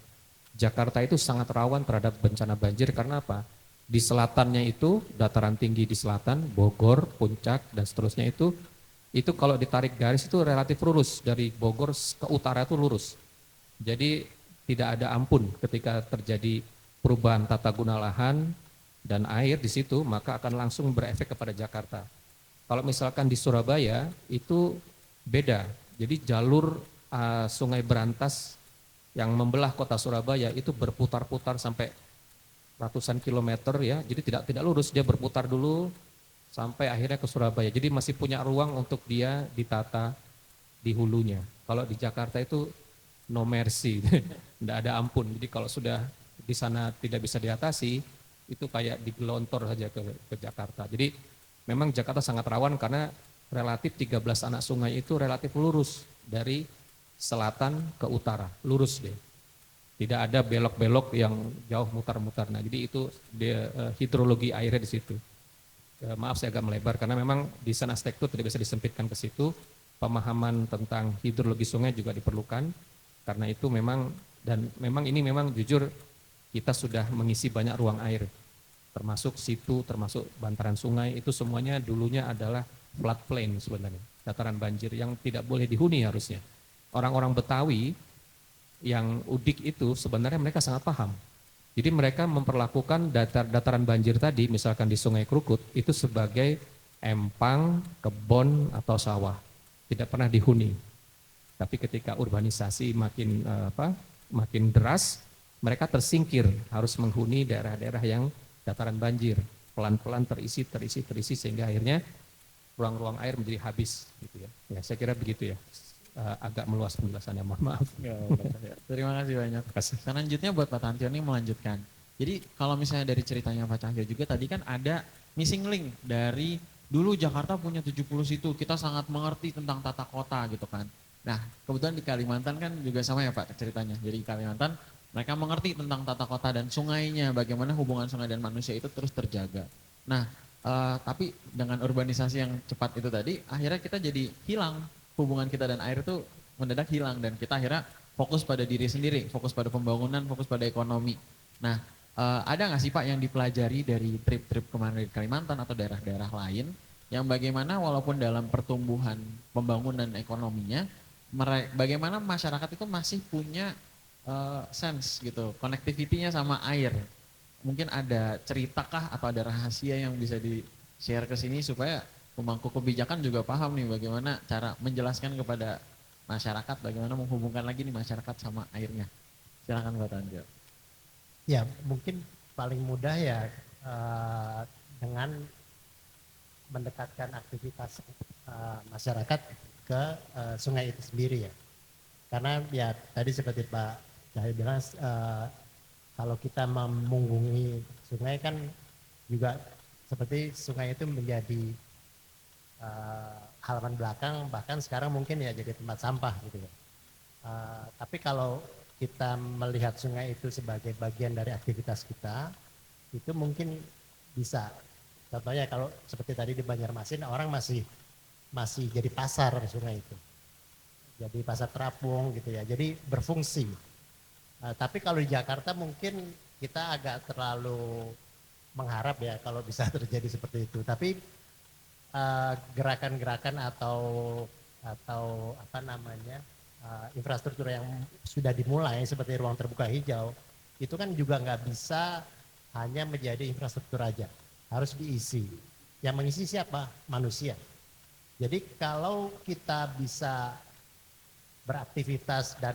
Jakarta itu sangat rawan terhadap bencana banjir karena apa? Di selatannya itu dataran tinggi di selatan, Bogor, Puncak dan seterusnya itu kalau ditarik garis itu relatif lurus dari Bogor ke utara itu lurus. Jadi tidak ada ampun ketika terjadi perubahan tata guna lahan dan air di situ maka akan langsung berefek kepada Jakarta. Kalau misalkan di Surabaya itu beda. Jadi jalur Sungai Berantas yang membelah kota Surabaya itu berputar-putar sampai ratusan kilometer ya. Jadi tidak lurus, dia berputar dulu sampai akhirnya ke Surabaya. Jadi masih punya ruang untuk dia ditata di hulunya. Kalau di Jakarta itu no mercy, tidak ada ampun. Jadi kalau sudah di sana tidak bisa diatasi, itu kayak digelontor saja ke Jakarta. Jadi memang Jakarta sangat rawan karena relatif 13 anak sungai itu relatif lurus dari selatan ke utara, lurus deh. Tidak ada belok-belok yang jauh mutar-mutar. Nah, jadi itu hidrologi airnya di situ. Maaf saya agak melebar karena memang desain arsitektur tidak bisa disempitkan ke situ. Pemahaman tentang hidrologi sungai juga diperlukan. Karena itu memang ini memang jujur kita sudah mengisi banyak ruang air. Termasuk situ, termasuk bantaran sungai, itu semuanya dulunya adalah floodplain sebenarnya. Dataran banjir yang tidak boleh dihuni harusnya. Orang-orang Betawi yang udik itu sebenarnya mereka sangat paham. Jadi mereka memperlakukan dataran banjir tadi misalkan di Sungai Krukut itu sebagai empang, kebon atau sawah. Tidak pernah dihuni. Tapi ketika urbanisasi makin deras, mereka tersingkir harus menghuni daerah-daerah yang dataran banjir. Pelan-pelan terisi sehingga akhirnya ruang-ruang air menjadi habis gitu ya. Ya, saya kira begitu ya. Agak meluas penjelasannya, mohon maaf. Terima kasih banyak. Selanjutnya buat Pak Tantio nih melanjutkan. Jadi kalau misalnya dari ceritanya Pak Cahyo juga tadi kan ada missing link dari dulu Jakarta punya 70 situ, kita sangat mengerti tentang tata kota gitu kan. Nah kebetulan di Kalimantan kan juga sama ya Pak ceritanya. Jadi di Kalimantan mereka mengerti tentang tata kota dan sungainya, bagaimana hubungan sungai dan manusia itu terus terjaga. Nah tapi dengan urbanisasi yang cepat itu tadi akhirnya kita jadi hilang. Hubungan kita dan air itu mendadak hilang dan kita akhirnya fokus pada diri sendiri, fokus pada pembangunan, fokus pada ekonomi. Nah, ada nggak sih Pak yang dipelajari dari trip-trip kemarin di Kalimantan atau daerah-daerah lain yang bagaimana walaupun dalam pertumbuhan pembangunan ekonominya, bagaimana masyarakat itu masih punya sense gitu, connectivity-nya sama air. Mungkin ada ceritakah atau ada rahasia yang bisa di-share ke sini supaya pemangku kebijakan juga paham nih bagaimana cara menjelaskan kepada masyarakat bagaimana menghubungkan lagi nih masyarakat sama airnya. Silakan Pak Tantio. Ya mungkin paling mudah ya dengan mendekatkan aktivitas masyarakat ke sungai itu sendiri ya. Karena ya tadi seperti Pak Cahyo bilang kalau kita memunggungi sungai kan juga seperti sungai itu menjadi halaman belakang, bahkan sekarang mungkin ya jadi tempat sampah gitu ya. Tapi kalau kita melihat sungai itu sebagai bagian dari aktivitas kita, itu mungkin bisa. Contohnya kalau seperti tadi di Banjarmasin orang masih jadi pasar sungai itu. Jadi pasar terapung gitu ya, jadi berfungsi. Tapi kalau di Jakarta mungkin kita agak terlalu mengharap ya kalau bisa terjadi seperti itu. Tapi gerakan-gerakan atau apa namanya infrastruktur yang sudah dimulai seperti ruang terbuka hijau itu kan juga nggak bisa hanya menjadi infrastruktur aja, harus diisi. Yang mengisi siapa? Manusia. Jadi kalau kita bisa beraktivitas dan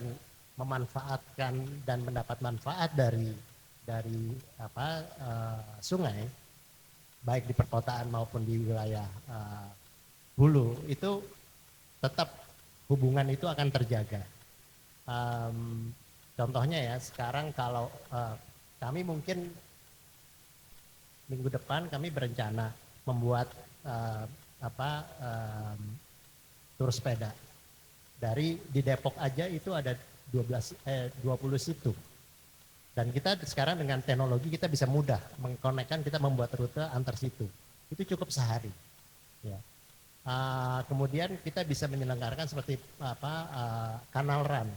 memanfaatkan dan mendapat manfaat dari sungai, baik di perkotaan maupun di wilayah hulu, itu tetap hubungan itu akan terjaga. Contohnya ya, sekarang kalau kami mungkin minggu depan kami berencana membuat tur sepeda. Di Depok aja itu ada 20 situ. Dan kita sekarang dengan teknologi kita bisa mudah mengkonekkan, kita membuat rute antar situ. Itu cukup sehari. Ya. Kemudian kita bisa menyelenggarakan seperti kanal run.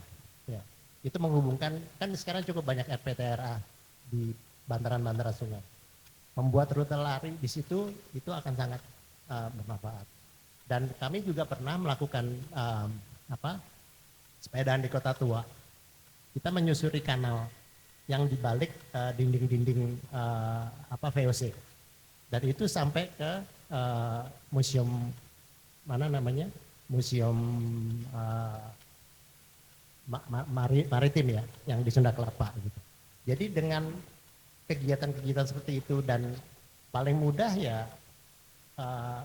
Ya. Itu menghubungkan, kan sekarang cukup banyak RPTRA di bantaran-bantaran sungai. Membuat rute lari di situ itu akan sangat bermanfaat. Dan kami juga pernah melakukan sepedaan di Kota Tua. Kita menyusuri kanal yang dibalik dinding-dinding VOC. Dan itu sampai ke museum museum maritim ya, yang di Sunda Kelapa gitu. Jadi dengan kegiatan-kegiatan seperti itu, dan paling mudah ya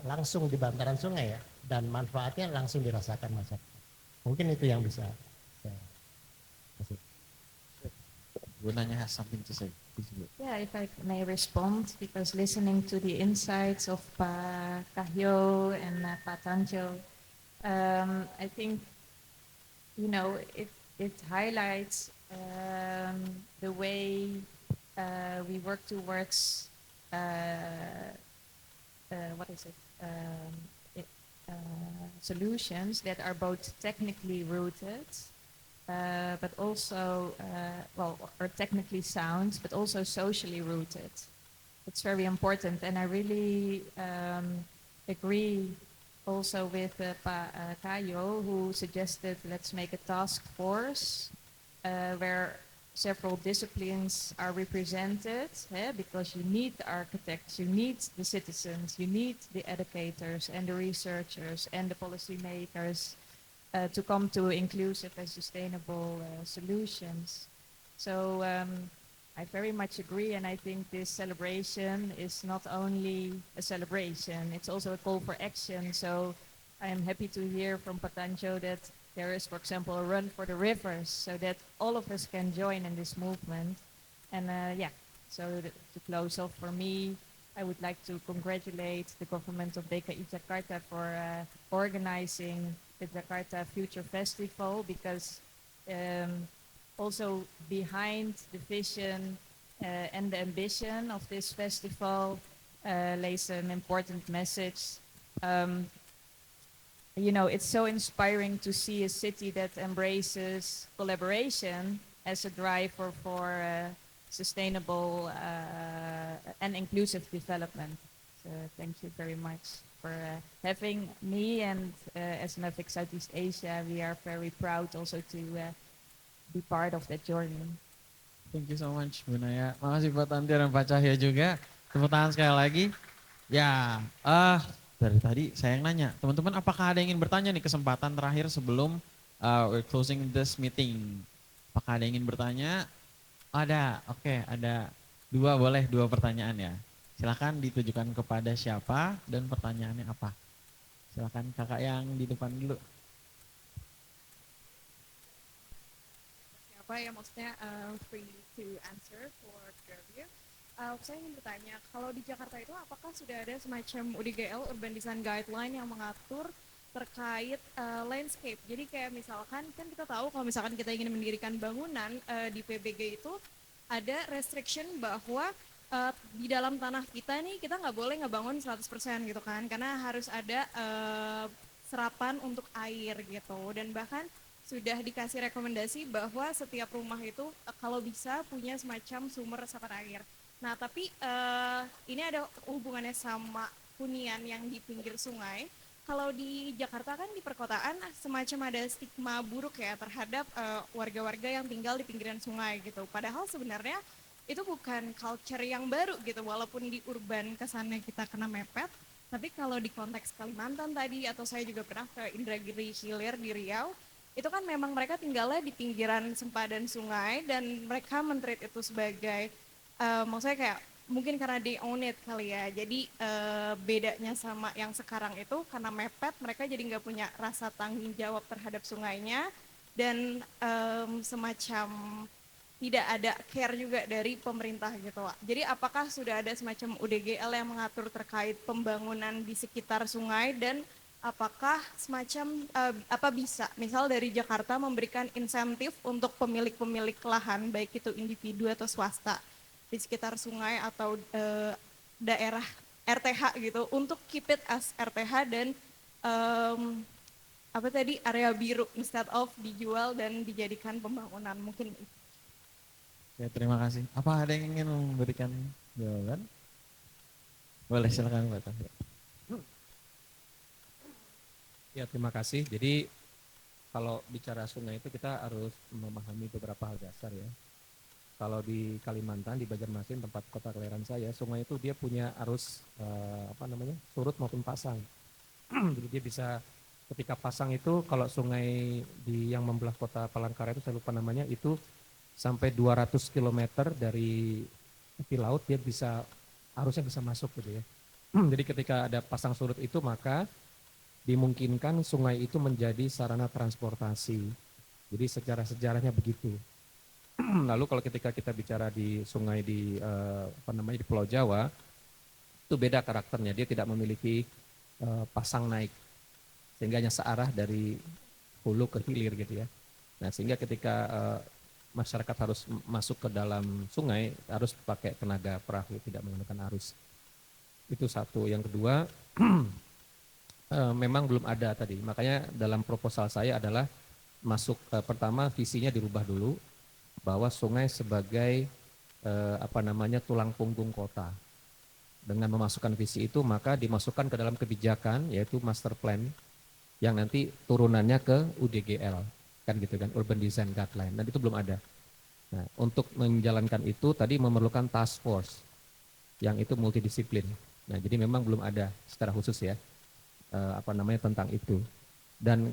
langsung di bantaran sungai ya, dan manfaatnya langsung dirasakan masyarakat. Mungkin itu yang bisa saya kasih. Gunanya has something to say. Yeah, if I may respond, because listening to the insights of Pa Kahyo and Pa Tanjo, I think, it highlights the way we work towards solutions that are both technically rooted, but also, or technically sound, but also socially rooted. It's very important, and I really agree also with Kayo, who suggested let's make a task force where several disciplines are represented, because you need the architects, you need the citizens, you need the educators and the researchers and the policymakers to come to inclusive and sustainable solutions. So I very much agree, and I think this celebration is not only a celebration, it's also a call for action. So I am happy to hear from Patanjo that there is, for example, a run for the rivers, so that all of us can join in this movement. And to close off for me, I would like to congratulate the government of DKI Jakarta for organizing the Jakarta Future Festival, because also behind the vision and the ambition of this festival lays an important message. It's so inspiring to see a city that embraces collaboration as a driver for sustainable and inclusive development. So thank you very much for having me, and as Nuffic Southeast Asia, we are very proud also to be part of that journey. Thank you so much, Bu Naya. Makasih buat Tanti dan Pak Cahyo juga. Tepuk tangan sekali lagi. Ya, dari tadi saya yang nanya, teman-teman apakah ada yang ingin bertanya nih, kesempatan terakhir sebelum we're closing this meeting. Apakah ada yang ingin bertanya? Ada, oke, ada dua pertanyaan ya. Silakan ditujukan kepada siapa dan pertanyaannya apa. Silakan kakak yang di depan dulu. Siapa yang maksudnya free to answer for review. Saya ingin bertanya, kalau di Jakarta itu apakah sudah ada semacam UDGL, Urban Design Guideline, yang mengatur terkait landscape? Jadi kayak misalkan, kan kita tahu kalau misalkan kita ingin mendirikan bangunan di PBG itu ada restriction bahwa di dalam tanah kita nih kita nggak boleh ngebangun 100% gitu kan, karena harus ada serapan untuk air gitu, dan bahkan sudah dikasih rekomendasi bahwa setiap rumah itu kalau bisa punya semacam sumber resapan air. Nah tapi ini ada hubungannya sama hunian yang di pinggir sungai. Kalau di Jakarta kan di perkotaan semacam ada stigma buruk ya terhadap warga-warga yang tinggal di pinggiran sungai gitu. Padahal sebenarnya itu bukan culture yang baru gitu, walaupun di urban kesannya kita kena mepet. Tapi kalau di konteks Kalimantan tadi, atau saya juga pernah ke Indragiri Hilir di Riau, itu kan memang mereka tinggalnya di pinggiran sempadan sungai dan mereka men-treat itu sebagai maksudnya kayak mungkin karena they own it kali ya. Jadi bedanya sama yang sekarang itu karena mepet mereka jadi nggak punya rasa tanggung jawab terhadap sungainya dan semacam tidak ada care juga dari pemerintah gitu Wak. Jadi apakah sudah ada semacam UDGL yang mengatur terkait pembangunan di sekitar sungai dan apakah semacam apa bisa misal dari Jakarta memberikan insentif untuk pemilik-pemilik lahan baik itu individu atau swasta di sekitar sungai atau daerah RTH gitu untuk keep it as RTH dan apa tadi area biru instead of dijual dan dijadikan pembangunan mungkin. Ya, terima kasih. Apa ada yang ingin memberikan jawaban? Boleh, silakan Pak Taufik. Ya, terima kasih. Jadi kalau bicara sungai itu kita harus memahami beberapa hal dasar ya. Kalau di Kalimantan, di Banjarmasin, tempat kota kelahiran saya, sungai itu dia punya arus surut maupun pasang. Jadi dia bisa ketika pasang itu kalau sungai di yang membelah kota Palangkaraya itu saya lupa namanya itu sampai 200 km dari tepi laut dia bisa arusnya bisa masuk gitu ya. Jadi ketika ada pasang surut itu maka dimungkinkan sungai itu menjadi sarana transportasi. Jadi sejarahnya begitu. Lalu kalau ketika kita bicara di sungai di di Pulau Jawa itu beda karakternya. Dia tidak memiliki pasang naik sehingga hanya searah dari hulu ke hilir gitu ya. Nah sehingga ketika masyarakat harus masuk ke dalam sungai harus pakai tenaga perahu tidak menggunakan arus. Itu satu. Yang kedua memang belum ada tadi. Makanya dalam proposal saya adalah pertama visinya dirubah dulu bahwa sungai sebagai tulang punggung kota. Dengan memasukkan visi itu maka dimasukkan ke dalam kebijakan yaitu master plan yang nanti turunannya ke UDGL. Kan gitu kan, Urban Design Guideline, dan itu belum ada. Nah, untuk menjalankan itu tadi memerlukan task force yang itu multidisiplin. Nah, jadi memang belum ada secara khusus ya, tentang itu. Dan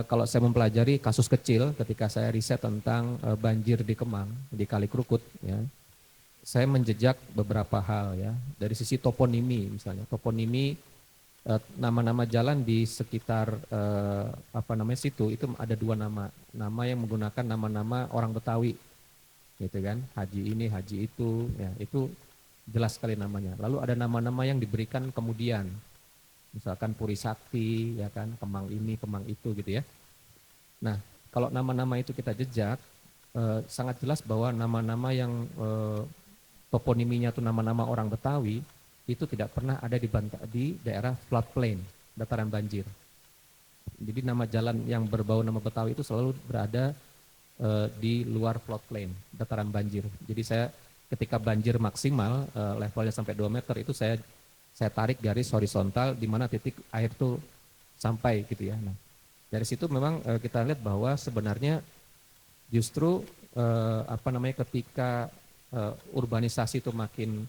kalau saya mempelajari kasus kecil ketika saya riset tentang banjir di Kemang, di Kali Krukut, ya, saya menjejak beberapa hal ya, dari sisi toponimi misalnya, nama-nama jalan di sekitar situ itu ada dua nama yang menggunakan nama-nama orang Betawi, gitu kan, Haji ini, Haji itu, ya itu jelas sekali namanya. Lalu ada nama-nama yang diberikan kemudian, misalkan Puri Sakti, ya kan, Kemang ini, Kemang itu, gitu ya. Nah, kalau nama-nama itu kita jejak, sangat jelas bahwa nama-nama yang toponiminya itu nama-nama orang Betawi itu tidak pernah ada di daerah floodplain, dataran banjir. Jadi nama jalan yang berbau nama Betawi itu selalu berada di luar floodplain, dataran banjir. Jadi saya ketika banjir maksimal levelnya sampai 2 meter itu saya tarik garis horizontal di mana titik air itu sampai gitu ya. Nah, dari situ memang kita lihat bahwa sebenarnya justru ketika urbanisasi itu makin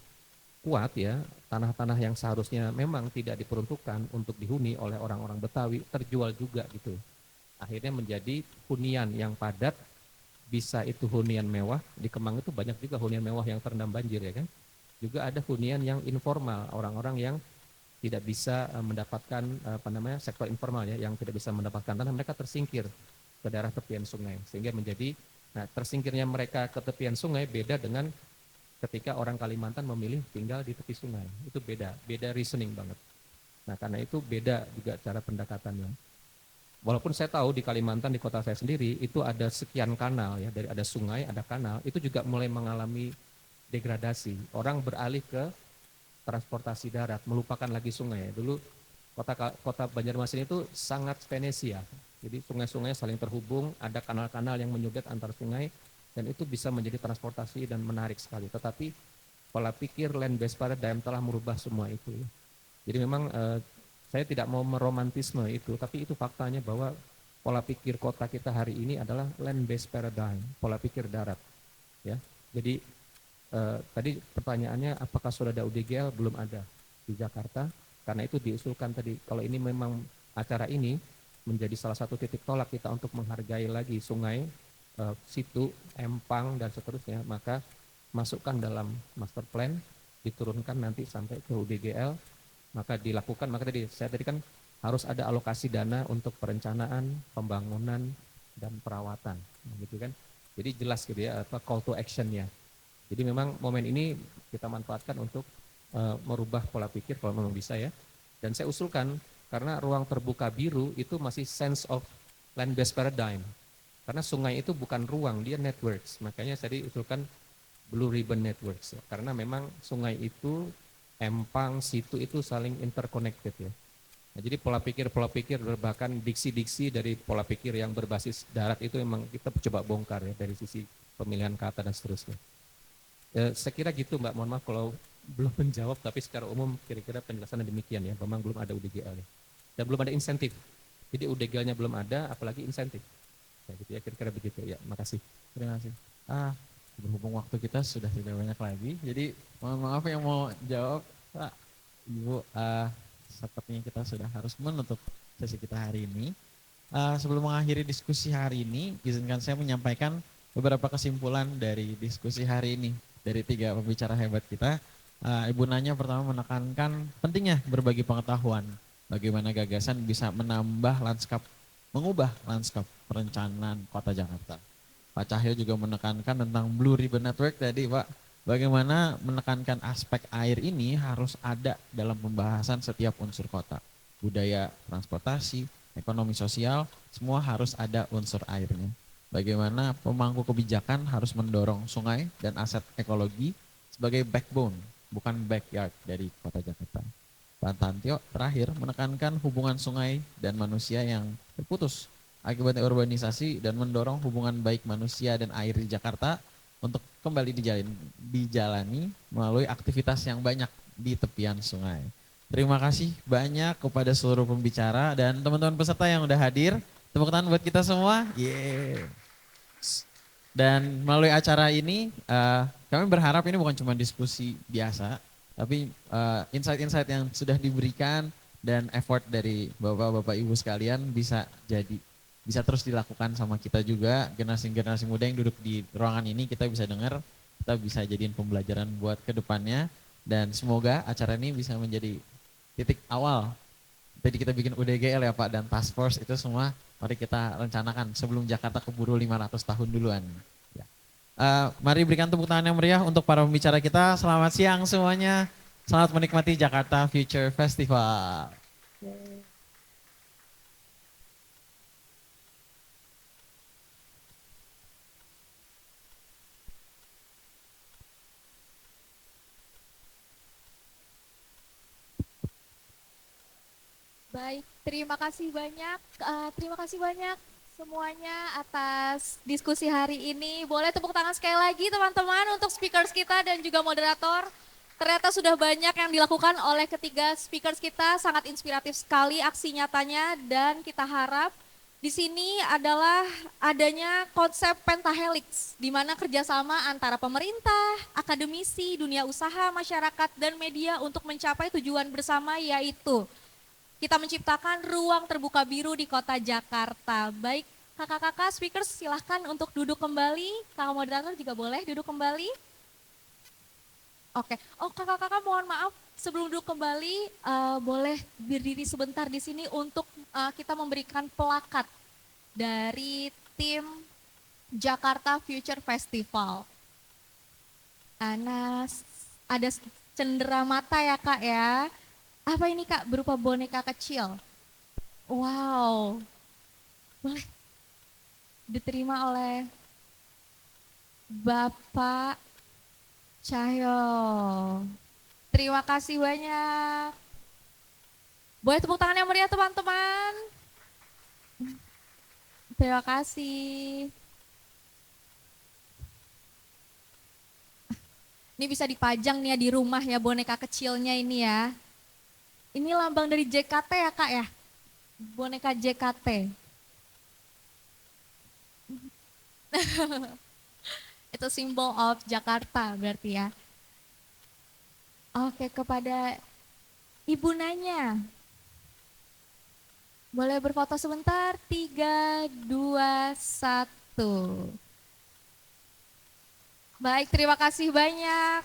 kuat ya, tanah-tanah yang seharusnya memang tidak diperuntukkan untuk dihuni oleh orang-orang Betawi terjual juga gitu. Akhirnya menjadi hunian yang padat, bisa itu hunian mewah. Di Kemang itu banyak juga hunian mewah yang terendam banjir ya kan. Juga ada hunian yang informal, orang-orang yang tidak bisa mendapatkan sektor informal ya, yang tidak bisa mendapatkan tanah, mereka tersingkir ke daerah tepian sungai. Sehingga menjadi tersingkirnya mereka ke tepian sungai beda dengan ketika orang Kalimantan memilih tinggal di tepi sungai. Itu beda reasoning banget. Nah, karena itu beda juga cara pendekatannya. Walaupun saya tahu di Kalimantan, di kota saya sendiri, itu ada sekian kanal ya, dari ada sungai, ada kanal, itu juga mulai mengalami degradasi. Orang beralih ke transportasi darat, melupakan lagi sungai. Dulu kota Banjarmasin itu sangat Venesia. Jadi sungai-sungai saling terhubung, ada kanal-kanal yang menyudet antar sungai, dan itu bisa menjadi transportasi dan menarik sekali. Tetapi pola pikir land based paradigm telah merubah semua itu. Jadi memang saya tidak mau meromantisme itu, tapi itu faktanya bahwa pola pikir kota kita hari ini adalah land based paradigm, pola pikir darat. Ya, jadi tadi pertanyaannya apakah sudah ada UDGL? Belum ada di Jakarta, karena itu diusulkan tadi. Kalau ini memang acara ini menjadi salah satu titik tolak kita untuk menghargai lagi sungai, situ, empang dan seterusnya, maka masukkan dalam master plan, diturunkan nanti sampai ke UDGL, maka dilakukan, maka saya tadi kan harus ada alokasi dana untuk perencanaan, pembangunan, dan perawatan, gitu kan. Jadi jelas gitu ya, apa call to action-nya. Jadi memang momen ini kita manfaatkan untuk merubah pola pikir kalau memang bisa ya. Dan saya usulkan, karena ruang terbuka biru itu masih sense of land-based paradigm. Karena sungai itu bukan ruang, dia networks. Makanya saya usulkan Blue Ribbon Networks. Ya. Karena memang sungai itu, empang, situ itu saling interconnected ya. Nah, jadi pola pikir, bahkan diksi-diksi dari pola pikir yang berbasis darat itu memang kita coba bongkar ya dari sisi pemilihan kata dan seterusnya. Saya kira gitu Mbak, mohon maaf kalau belum menjawab, tapi secara umum kira-kira penjelasannya demikian ya, memang belum ada UDGL ya. Dan belum ada insentif, jadi UDGL-nya belum ada, apalagi insentif. Ya, gitu ya, kira-kira begitu ya, makasih. Terima kasih. Berhubung waktu kita sudah tidak banyak lagi, jadi mohon maaf yang mau jawab, Pak, Ibu, sepertinya kita sudah harus menutup sesi kita hari ini. Sebelum mengakhiri diskusi hari ini, izinkan saya menyampaikan beberapa kesimpulan dari diskusi hari ini dari 3 pembicara hebat kita. Ibu Nanya pertama menekankan pentingnya berbagi pengetahuan, bagaimana gagasan bisa mengubah lanskap perencanaan kota Jakarta. Pak Cahyo juga menekankan tentang Blue Ribbon Network tadi Pak, bagaimana menekankan aspek air ini harus ada dalam pembahasan setiap unsur kota. Budaya, transportasi, ekonomi sosial, semua harus ada unsur airnya. Bagaimana pemangku kebijakan harus mendorong sungai dan aset ekologi sebagai backbone, bukan backyard dari kota Jakarta. Pak Tantio terakhir menekankan hubungan sungai dan manusia yang terputus akibatnya urbanisasi dan mendorong hubungan baik manusia dan air di Jakarta untuk kembali dijalani melalui aktivitas yang banyak di tepian sungai. Terima kasih banyak kepada seluruh pembicara dan teman-teman peserta yang udah hadir. Tepuk tangan buat kita semua. Yeah. Dan melalui acara ini kami berharap ini bukan cuma diskusi biasa, tapi insight-insight yang sudah diberikan dan effort dari bapak-bapak ibu sekalian bisa terus dilakukan sama kita juga, generasi-generasi muda yang duduk di ruangan ini kita bisa dengar, kita bisa jadiin pembelajaran buat kedepannya dan semoga acara ini bisa menjadi titik awal. Tadi kita bikin UDGL ya Pak dan Task Force itu semua mari kita rencanakan sebelum Jakarta keburu 500 tahun duluan. Ya. Mari berikan tepuk tangan yang meriah untuk para pembicara kita. Selamat siang semuanya, selamat menikmati Jakarta Future Festival. Baik, terima kasih banyak semuanya atas diskusi hari ini. Boleh tepuk tangan sekali lagi teman-teman untuk speakers kita dan juga moderator. Ternyata sudah banyak yang dilakukan oleh ketiga speakers kita, sangat inspiratif sekali aksi nyatanya dan kita harap di sini adalah adanya konsep pentahelix di mana kerjasama antara pemerintah, akademisi, dunia usaha, masyarakat, dan media untuk mencapai tujuan bersama yaitu kita menciptakan ruang terbuka biru di kota Jakarta. Baik, kakak-kakak speakers silahkan untuk duduk kembali. Kakak moderator juga boleh duduk kembali. Oke, kakak-kakak mohon maaf sebelum duduk kembali boleh berdiri sebentar di sini untuk kita memberikan plakat dari tim Jakarta Future Festival. Anas, ada cendera mata ya Kak ya. Apa ini Kak, berupa boneka kecil? Wow, boleh diterima oleh Bapak Cahyo. Terima kasih banyak. Boleh tepuk tangan yang meriah teman-teman. Terima kasih. Ini bisa dipajang nih ya di rumah ya boneka kecilnya ini ya. Ini lambang dari JKT ya Kak ya? Boneka JKT. Itu simbol of Jakarta berarti ya. Oke, kepada Ibu Nanya. Boleh berfoto sebentar, 3, 2, 1. Baik, terima kasih banyak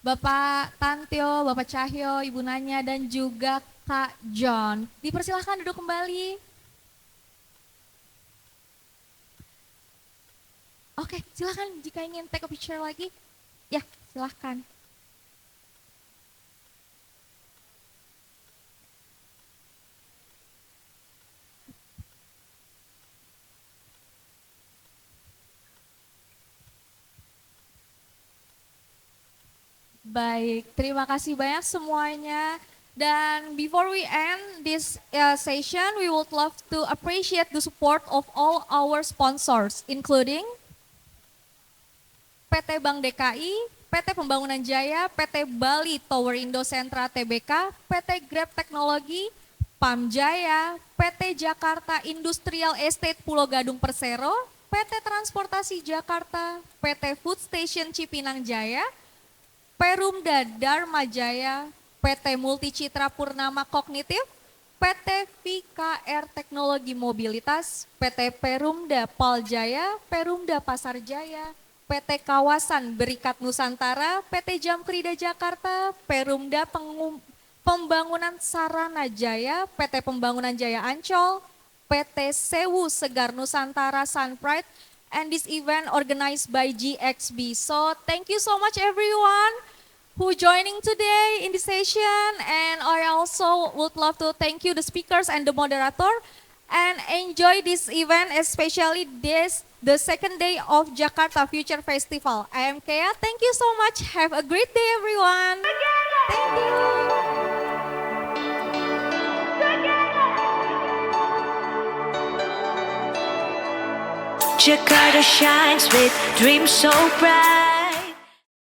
Bapak Tantio, Bapak Cahyo, Ibu Nanya, dan juga Kak John. Dipersilahkan duduk kembali. Oke, silahkan jika ingin take a picture lagi. Ya, silahkan. Baik, terima kasih banyak semuanya. Dan before we end this session, we would love to appreciate the support of all our sponsors, including PT Bank DKI, PT Pembangunan Jaya, PT Bali Tower Indo Sentra Tbk, PT Grab Teknologi, PAM Jaya, PT Jakarta Industrial Estate Pulau Gadung Persero, PT Transportasi Jakarta, PT Food Station Cipinang Jaya, Perumda Dharma Jaya, PT Multicitra Purnama Kognitif, PT VKR Teknologi Mobilitas, PT Perumda Paljaya, Perumda Pasar Jaya, PT Kawasan Berikat Nusantara, PT Jamkrida Jakarta, Perumda Pembangunan Sarana Jaya, PT Pembangunan Jaya Ancol, PT Sewu Segar Nusantara Sunpride, and this event organized by GXB. So thank you so much everyone who joining today in the session, and I also would love to thank you the speakers and the moderator, and enjoy this event, especially the second day of Jakarta Future Festival. I am Kea, thank you so much, have a great day everyone. Thank you. Jakarta shines with dreams so bright.